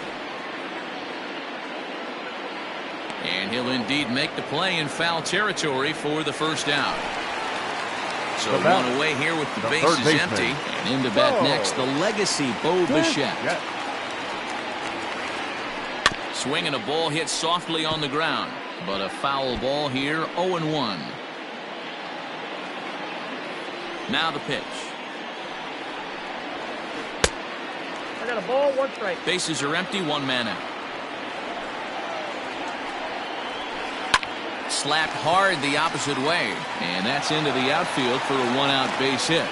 And he'll indeed make the play in foul territory for the first out. So one away here with the bases empty. And in to bat next, the legacy Bo Bichette. Swinging a ball hit softly on the ground. But a foul ball here, 0-1. Now the pitch. I got a ball, 1 strike. Bases are empty, 1 man out. Slapped hard the opposite way. And that's into the outfield for a 1-out base hit.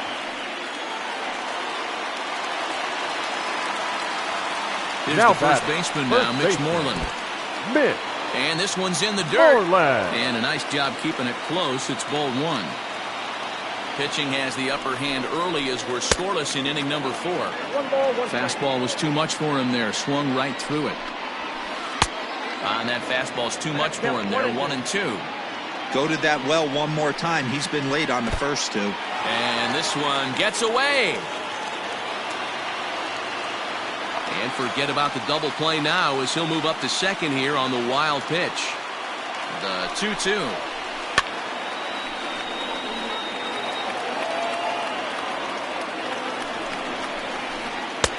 Here's the first baseman now, Mitch Moreland. And this one's in the dirt. And a nice job keeping it close. It's ball 1. Pitching has the upper hand early as we're scoreless in inning number 4. 1 ball, 1 strike. Fastball was too much for him there. Swung right through it. And that fastball's too much for him there. 1-2. Goaded that well one more time. He's been late on the first 2. And this one gets away. And forget about the double play now as he'll move up to second here on the wild pitch. The 2-2.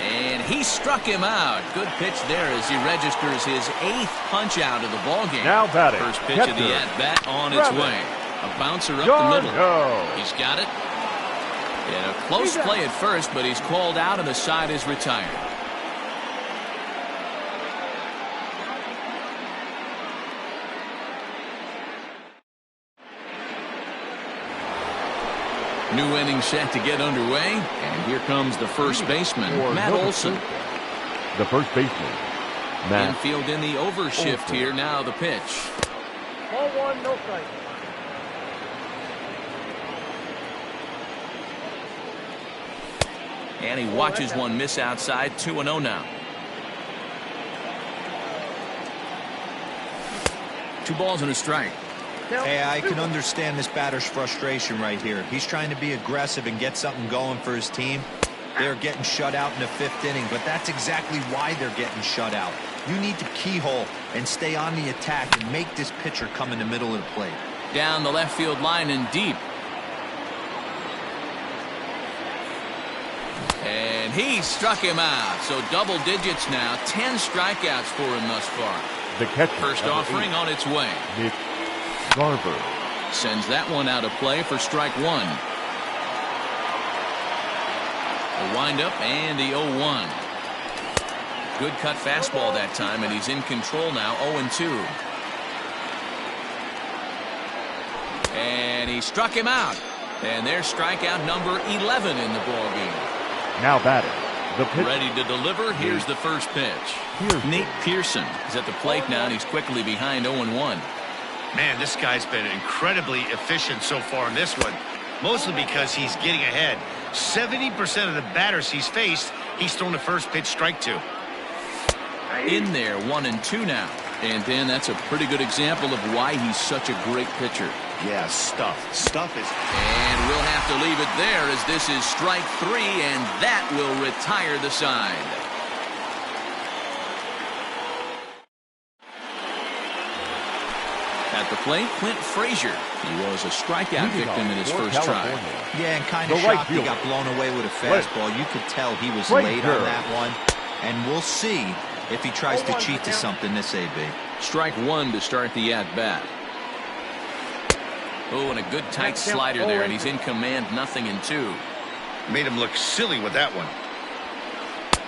And he struck him out. Good pitch there as he registers his 8th punch out of the ballgame. Now batting. First pitch of the at-bat on its way. A bouncer up the middle. He's got it. And a close play at first, but he's called out and the side is retired. New inning set to get underway, and here comes the first baseman, Matt Olson. The first baseman, Matt. Infield in the overshift here. Now the pitch. Ball 1, no strike. And he watches one miss outside. 2-0 now. 2 balls and a strike. Hey, I can understand this batter's frustration right here. He's trying to be aggressive and get something going for his team. They're getting shut out in the 5th inning, but that's exactly why they're getting shut out. You need to keyhole and stay on the attack and make this pitcher come in the middle of the plate. Down the left field line and deep. And he struck him out. So double digits now. 10 strikeouts for him thus far. The catcher, First offering on its way. Nick Garver. Sends that one out of play for strike one. The windup and the 0-1. Good cut fastball that time, and he's in control now, 0-2. And he struck him out. And there's strikeout number 11 in the ballgame. Now batting. The pitch. Ready to deliver. Here's the first pitch. Nate Pearson is at the plate now, and he's quickly behind 0-1. Man, this guy's been incredibly efficient so far in this one, mostly because he's getting ahead. 70% of the batters he's faced, he's thrown the first pitch strike to. In there, 1-2 now. And then that's a pretty good example of why he's such a great pitcher. Yeah, stuff is... And we'll have to leave it there as this is strike 3, and that will retire the side. At the plate, Clint Frazier. He was a strikeout victim in his first try. Yeah, and kind of shocked he got blown away with a fastball. You could tell he was late on that one. And we'll see if he tries to cheat to something this AB. Strike one to start the at-bat. Oh, and a good tight slider there, and he's in command, 0-2. Made him look silly with that one.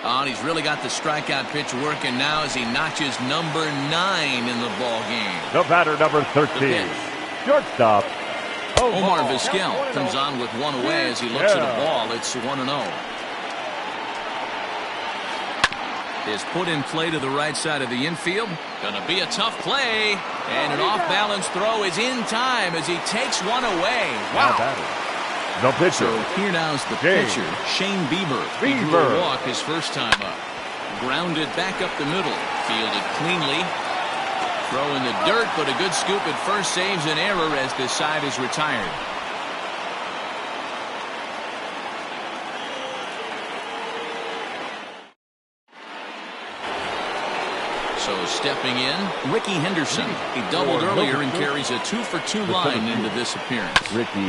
Oh, and he's really got the strikeout pitch working now as he notches number 9 in the ball game. The batter, number 13. Shortstop. Omar Vizquel comes on with one away as he looks at a ball. It's 1-0. Is put in play to the right side of the infield. Gonna be a tough play. And an off-balance throw is in time as he takes one away. Wow. The pitcher. So here now's the pitcher, Shane Bieber. He drew a walk his first time up. Grounded back up the middle. Fielded cleanly. Throw in the dirt, but a good scoop at first saves an error as the side is retired. So stepping in, Ricky Henderson. He doubled earlier and carries a 2-for-2 line into this appearance. Ricky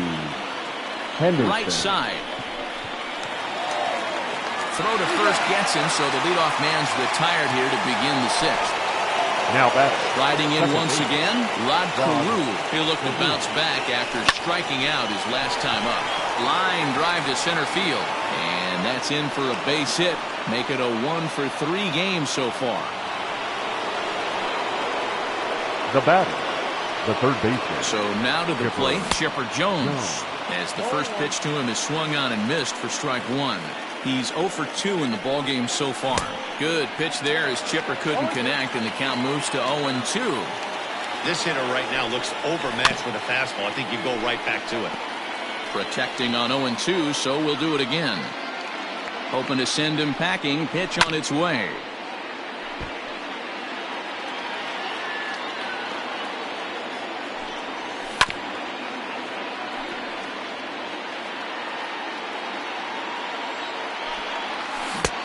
Henderson. Right side. Throw to first gets him, so the leadoff man's retired here to begin the 6th. Now back. Riding in once again, Rod Carew. He'll look to bounce back after striking out his last time up. Line drive to center field. And that's in for a base hit. Make it a 1-for-3 game so far. The batter, the third baseman. So now to the plate, Chipper Jones. As the first pitch to him is swung on and missed for strike 1. He's 0-for-2 in the ballgame so far. Good pitch there as Chipper couldn't connect, and the count moves to 0-2. This hitter right now looks overmatched with a fastball. I think you go right back to it. Protecting on 0-2, so we'll do it again. Hoping to send him packing. Pitch on its way.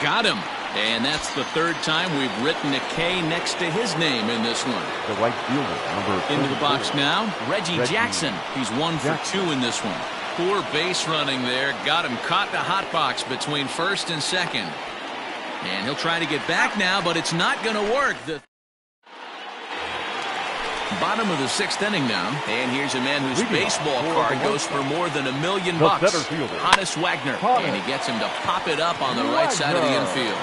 Got him. And that's the third time we've written a K next to his name in this one. The right fielder, number 34. Into the box now, Reggie Jackson. He's 1-for-2 in this one. Poor base running there. Got him caught in the hot box between first and second. And he'll try to get back now, but it's not going to work. The bottom of the 6th inning now. And here's a man whose baseball card goes for more than $1 million. Hannes Wagner. And he gets him to pop it up on the right side of the infield.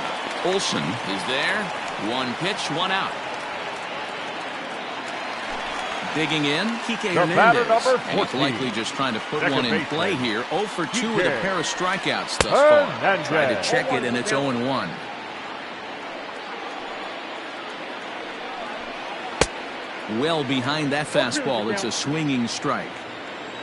Olsen is there. One pitch, one out. Digging in, Kike Hernandez. And he's likely just trying to put one in play here. 0-for-2 with a pair of strikeouts thus far. Try to check it, and it's 0-1. Well behind that fastball. It's a swinging strike.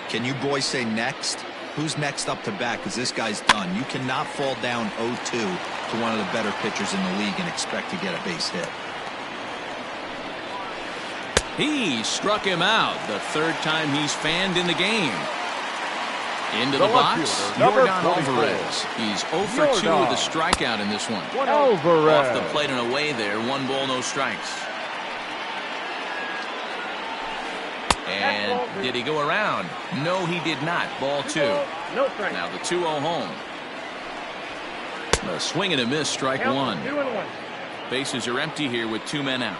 Can you boys say next? Who's next up to bat? Because this guy's done. You cannot fall down 0-2 to one of the better pitchers in the league and expect to get a base hit. He struck him out. The third time he's fanned in the game. Into the box, number Yordan 44. Alvarez. He's 0 for 2 with a strikeout in this one. Alvarez. Off the plate and away there. 1 ball, no strikes. And did he go around? No, he did not. Ball 2. No strike. Now the 2-0 home. A swing and a miss, strike 1. 2-1. Bases are empty here with 2 men out.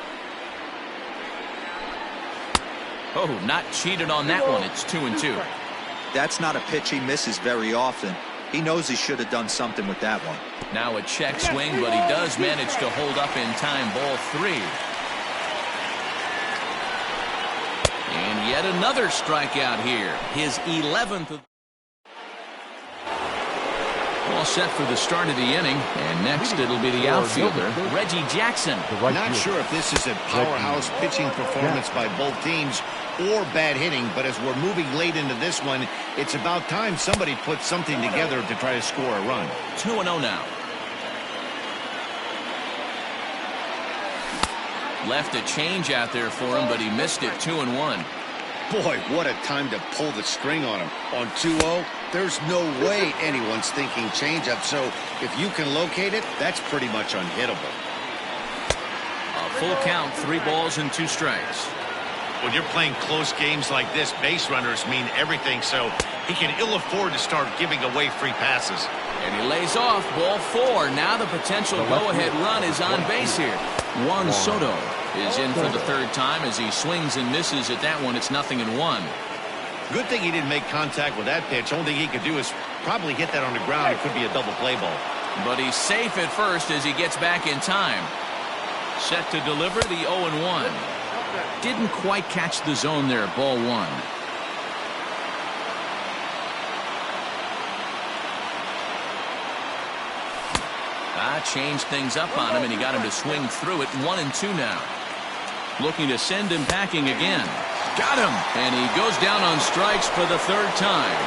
Oh, not cheated on that one. It's 2-2. That's not a pitch he misses very often. He knows he should have done something with that one. Now a check swing, but he does manage to hold up in time. Ball 3. And yet another strikeout here. His 11th. All set for the start of the inning. And next it'll be the outfielder, Reggie Jackson. Not sure if this is a powerhouse pitching performance by both teams or bad hitting, but as we're moving late into this one, it's about time somebody puts something together to try to score a run. 2-0 now. Left a change out there for him, but he missed it. 2-1. Boy, what a time to pull the string on him. On 2-0, there's no way anyone's thinking changeup, so if you can locate it, that's pretty much unhittable. A full count, 3 balls and 2 strikes. When you're playing close games like this, base runners mean everything, so he can ill afford to start giving away free passes. And he lays off. Ball 4. Now the potential go-ahead run is on base here. Juan Soto is in for the 3rd time as he swings and misses at that one. It's 0-1. Good thing he didn't make contact with that pitch. Only thing he could do is probably hit that on the ground. It could be a double play ball. But he's safe at first as he gets back in time. Set to deliver the 0-1. Didn't quite catch the zone there. Ball 1. Changed things up on him, and he got him to swing through it. 1-2 now. Looking to send him packing again. Got him! And he goes down on strikes for the 3rd time.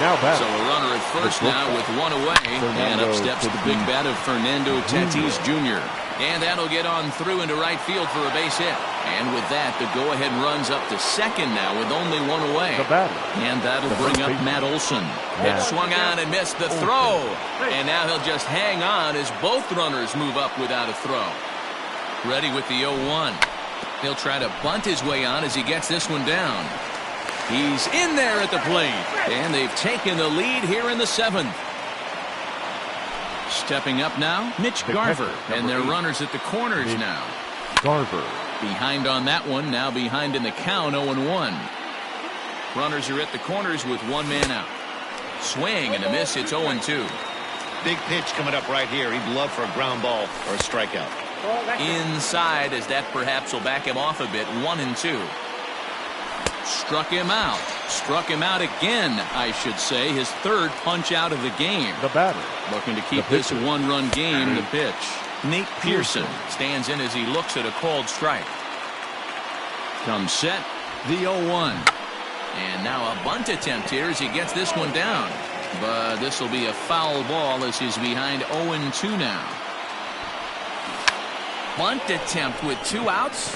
Now back. So a runner at first now with 1 away. And up steps the big bat of Fernando Tatis Jr. And that'll get on through into right field for a base hit. And with that, the go-ahead runs up to 2nd now with only 1 away. And that'll bring up Matt Olson. It swung on and missed the throw. And now he'll just hang on as both runners move up without a throw. Ready with the 0-1. He'll try to bunt his way on as he gets this one down. He's in there at the plate. And they've taken the lead here in the 7th. Stepping up now, Mitch Garver. And their runners at the corners now. Garver. Behind on that one, now behind in the count, 0-1. Runners are at the corners with 1 man out. Swing and a miss, it's 0-2. Big pitch coming up right here. He'd love for a ground ball or a strikeout. Inside as that perhaps will back him off a bit, 1-2. Struck him out. Struck him out again, I should say. His 3rd punch out of the game. The batter. Looking to keep this a 1-run game, the pitch. Nate Pearson stands in as he looks at a called strike. Comes set, the 0-1. And now a bunt attempt here as he gets this one down. But this will be a foul ball as he's behind 0-2 now. Bunt attempt with 2 outs.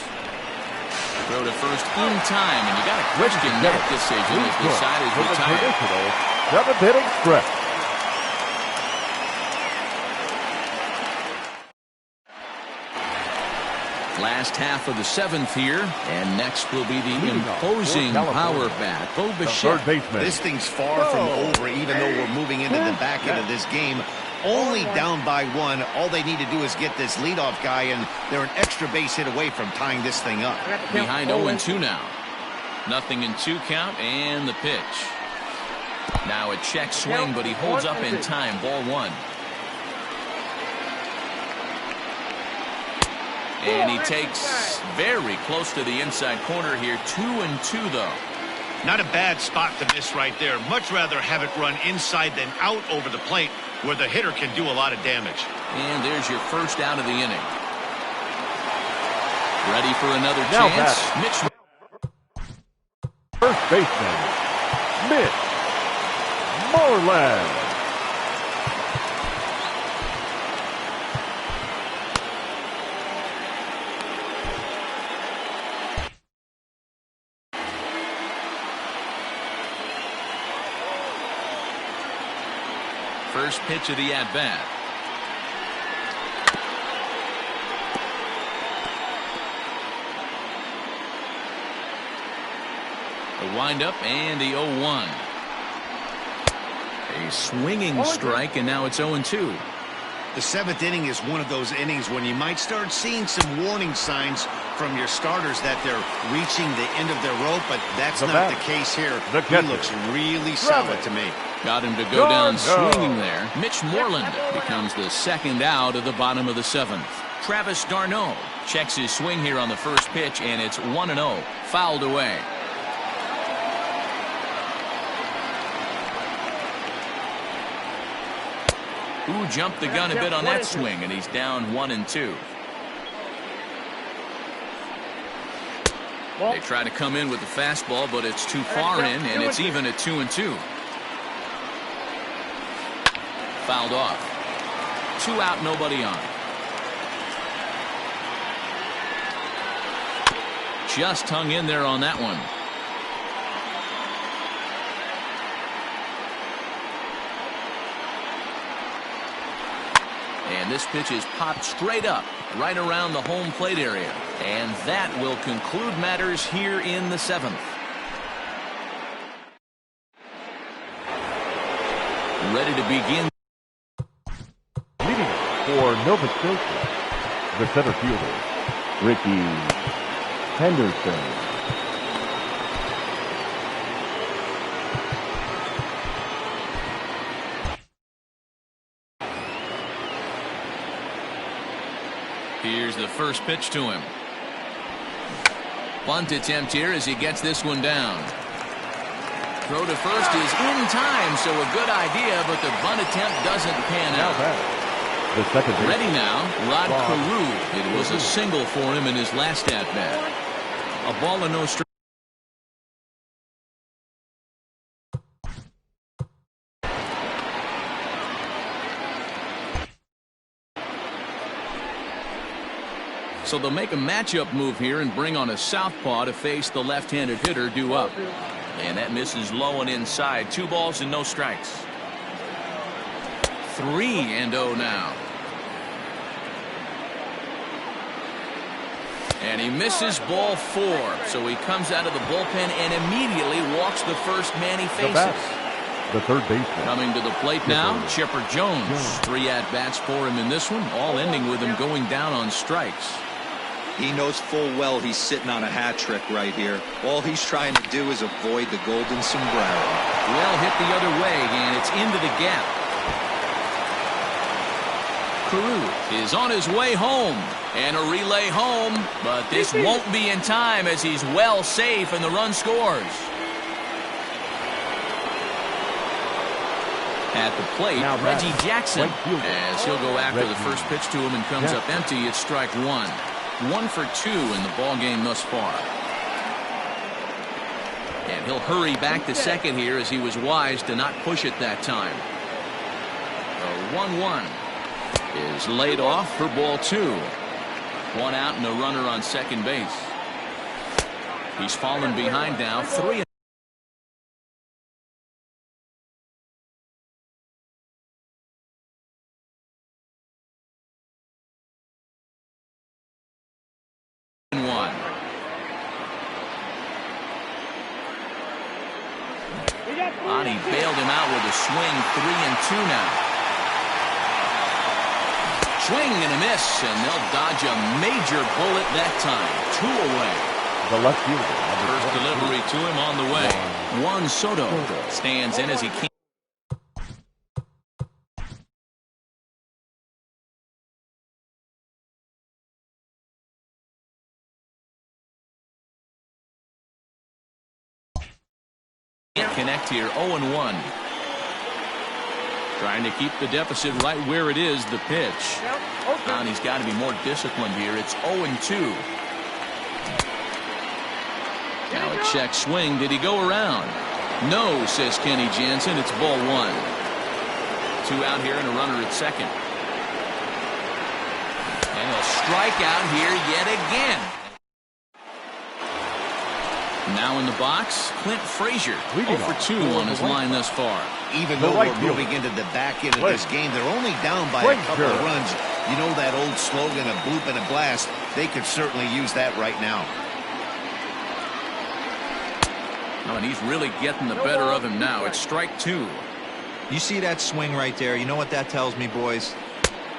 Throw to first in time, and you got to question that decision as the side is retired. 7th inning stretch. Last half of the 7th here, and next will be the imposing power bat, Bo Bichette. This thing's far from over, even though we're moving into the back end of this game. Only down by 1. All they need to do is get this leadoff guy, and they're an extra base hit away from tying this thing up. Behind 0-2 now. 0-2 count, and the pitch. Now a check swing, but he holds up in time. Ball 1. And he takes very close to the inside corner here. 2-2 though. Not a bad spot to miss right there. Much rather have it run inside than out over the plate where the hitter can do a lot of damage. And there's your first out of the inning. Ready for another chance. Mitch. First baseman, Mitch Moreland. first pitch of the at-bat. The windup and the 0-1. A swinging strike, and now it's 0-2. The seventh inning is one of those innings when you might start seeing some warning signs from your starters that they're reaching the end of their rope, but that's not the case here. He looks really solid to me. Got him to go down swinging there. Mitch Moreland becomes the second out of the bottom of the seventh. Travis d'Arnaud checks his swing here on the first pitch, and it's 1-0, fouled away. Who jumped the gun a bit on that swing, and he's down 1-2. They try to come in with the fastball, but it's too far in, and it's even at 2-2. Fouled off. 2 out, nobody on. Just hung in there on that one. And this pitch is popped straight up, right around the home plate area. And that will conclude matters here in the seventh. Ready to begin. Leading for Nova Scotia, the center fielder, Ricky Henderson. Here's the first pitch to him. Bunt attempt here as he gets this one down. Throw to first is in time, so a good idea, but the bunt attempt doesn't pan out. The second pitch. Ready now, Rod Carew. It was a single for him in his last at-bat. A ball and no strike. So they'll make a matchup move here and bring on a southpaw to face the left-handed hitter due up. And that misses low and inside. 2 balls and no strikes. 3-0 now. And he misses ball 4. So he comes out of the bullpen and immediately walks the first man he faces. The third baseman. Coming to the plate now, Chipper Jones. 3 at-bats for him in this one, all ending with him going down on strikes. He knows full well he's sitting on a hat trick right here. All he's trying to do is avoid the golden sombrero. Well hit the other way, and it's into the gap. Carew is on his way home, and a relay home, but this won't be in time as he's well safe and the run scores. At the plate, Reggie Jackson, as he'll go after the first pitch to him and comes up empty. It's strike 1. 1 for 2 in the ball game thus far. And he'll hurry back to second here as he was wise to not push it that time. The 1-1 is laid off for ball 2. 1 out and a runner on second base. He's fallen behind now, 3. He bailed him out with a swing. 3-2 now. Swing and a miss, and they'll dodge a major bullet that time. 2 away. The left fielder. First delivery to him on the way. Juan Soto stands in as he can't. Connect here. 0-1. Trying to keep the deficit right where it is. The pitch. And he's got to be more disciplined here. It's 0-2. Now a check swing. Did he go around? No, says Kenny Jansen. It's ball 1. 2 out here and a runner at second. And he'll strike out here yet again. Now in the box, Clint Frazier. Leading 0 for 2 on his line thus far. Even though we're moving into the back end of this game, they're only down by a couple of runs. You know that old slogan, a bloop and a blast? They could certainly use that right now. Oh, and he's really getting the better of him now. It's strike 2. You see that swing right there? You know what that tells me, boys?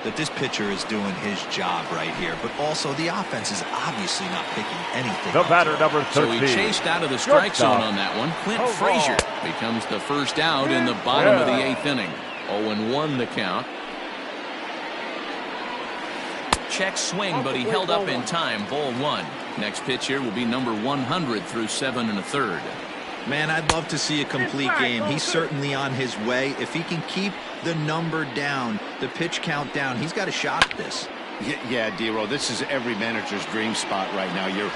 That this pitcher is doing his job right here. But also, the offense is obviously not picking anything. The batter, number 13. So he chased out of the strike zone on that one. Clint Frazier becomes the first out in the bottom of the 8th inning. 0-1 the count. Check swing, but he held up in time. Ball 1. Next pitch here will be number 100 through 7 1/3. Man, I'd love to see a complete game. He's certainly on his way. If he can keep the number down, the pitch count down, he's got a shot at this. Yeah, D-Row, this is every manager's dream spot right now. You're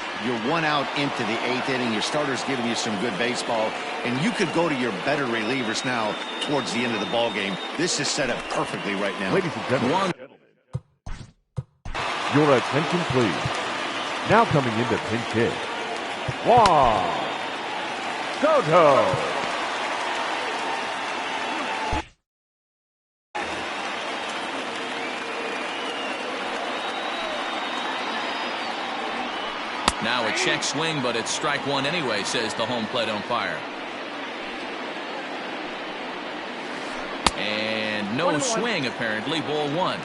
1 out into the 8th inning. Your starter's giving you some good baseball, and you could go to your better relievers now towards the end of the ball game. This is set up perfectly right now. Ladies and gentlemen, your attention, please. Now coming into pinch hit, Juan Soto. Now a check swing, but it's strike 1 anyway, says the home plate umpire. And no swing, apparently. Ball 1.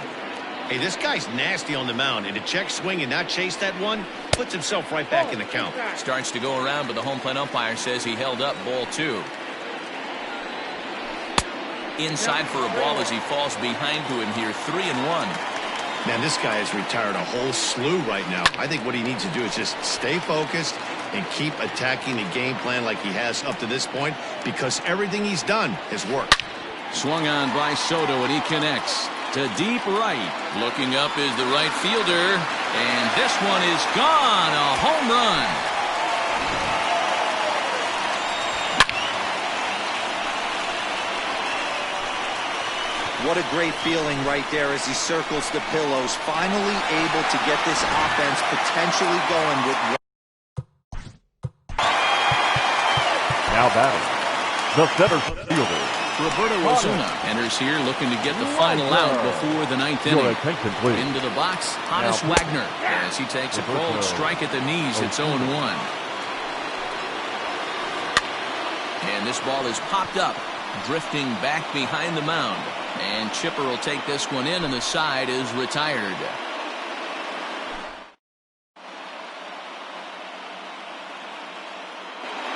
Hey, this guy's nasty on the mound, and to check swing and not chase that one puts himself right back in the count. Starts to go around, but the home plate umpire says he held up. Ball 2. Inside for a ball as he falls behind to him here. 3-1. Man, this guy has retired a whole slew right now. I think what he needs to do is just stay focused and keep attacking the game plan like he has up to this point, because everything he's done has worked. Swung on by Soto, and he connects to deep right. Looking up is the right fielder, and this one is gone. A home run. What a great feeling right there as he circles the pillows, finally able to get this offense potentially going with. Now batting, the center fielder, Roberto Osuna enters here looking to get the final out before the 9th your inning. attention, please. Into the box, Honus Wagner, as he takes a cold strike at the knees. It's 0-1. And this ball is popped up, drifting back behind the mound. And Chipper will take this one in, and the side is retired.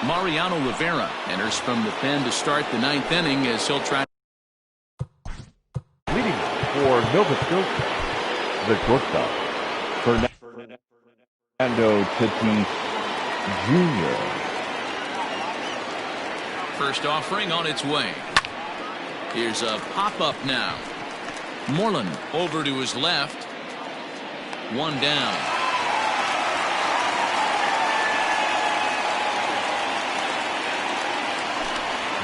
Mariano Rivera enters from the pen to start the 9th inning as he'll try. Leading for Nova Scotia, the shortstop, Fernando Tatis Jr. First offering on its way. Here's a pop-up now. Moreland over to his left. 1 down.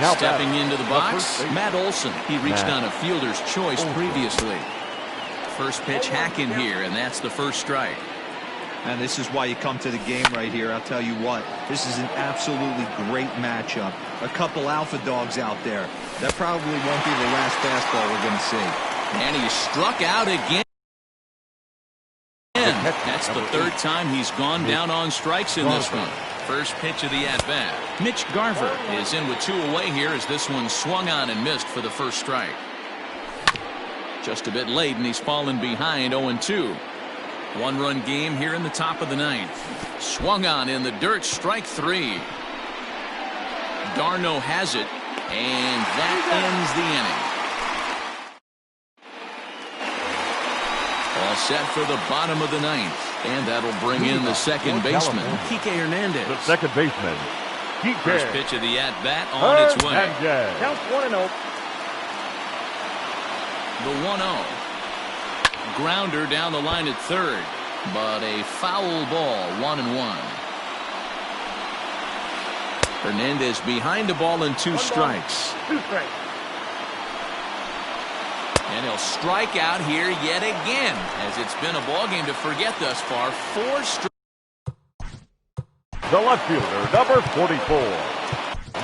Now stepping into the box, Matt Olson. He reached on a fielder's choice previously. First pitch hack in here, and that's the first strike. And this is why you come to the game right here. I'll tell you what, this is an absolutely great matchup. A couple alpha dogs out there. That probably won't be the last fastball we're going to see. And he struck out again. That's the 3rd time he's gone down on strikes in this one. First pitch of the at-bat. Mitch Garver is in with 2 away here as this one swung on and missed for the first strike. Just a bit late, and he's fallen behind 0-2. 1-run game here in the top of the 9th. Swung on in the dirt, strike 3. Darno has it, and that ends the inning. All set for the bottom of the 9th, and that'll bring in the second baseman, Kike Hernandez. The second baseman, Kike. First pitch of the at-bat on its way. Counts 1-0. The 1-0. Grounder down the line at 3rd, but a foul ball. 1-1. Hernandez behind the ball and 2 strikes. 2 strikes. And he'll strike out here yet again, as it's been a ball game to forget thus far. 4 strikes. the left fielder, number 44,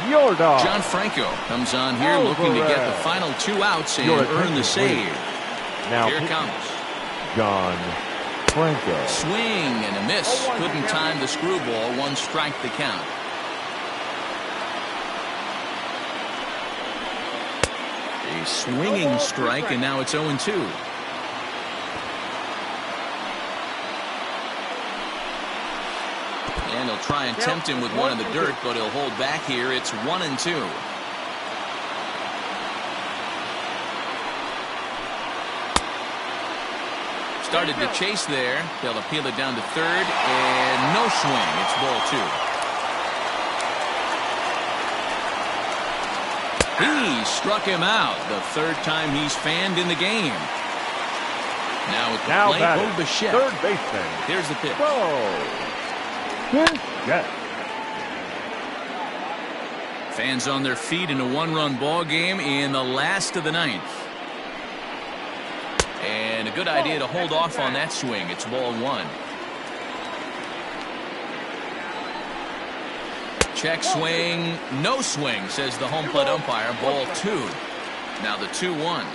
your dog. John Franco comes on here looking to get the final 2 outs and earn the save. Now here comes John Franco. Swing and a miss. Couldn't time the screwball. 1 strike the count. A swinging strike, and now it's 0-2. And he'll try and tempt him with one in the dirt, but he'll hold back here. It's 1-2. Started to chase there. They'll appeal it down to third, and no swing. It's ball 2. He struck him out. The 3rd time he's fanned in the game. Now at the plate, Bo Bichette. Third baseman. Here's the pitch. Fans on their feet in a 1-run ball game in the last of the 9th. And a good idea to hold off on that swing. It's ball 1. Check swing, no swing, says the home plate umpire. Ball 2. Now the 2-1.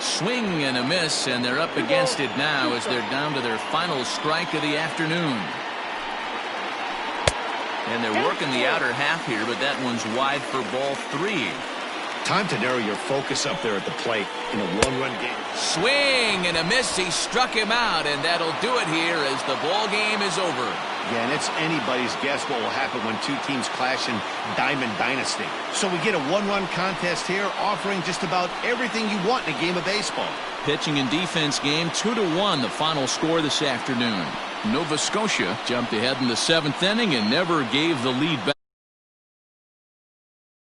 Swing and a miss, and they're up against it now as they're down to their final strike of the afternoon. And they're working the outer half here, but that one's wide for ball 3. Time to narrow your focus up there at the plate in a 1-run game. Swing and a miss. He struck him out, and that'll do it here as the ball game is over. Yeah, and it's anybody's guess what will happen when 2 teams clash in Diamond Dynasty. So we get a 1-run contest here, offering just about everything you want in a game of baseball. Pitching and defense game, 2-1, the final score this afternoon. Nova Scotia jumped ahead in the 7th inning and never gave the lead back.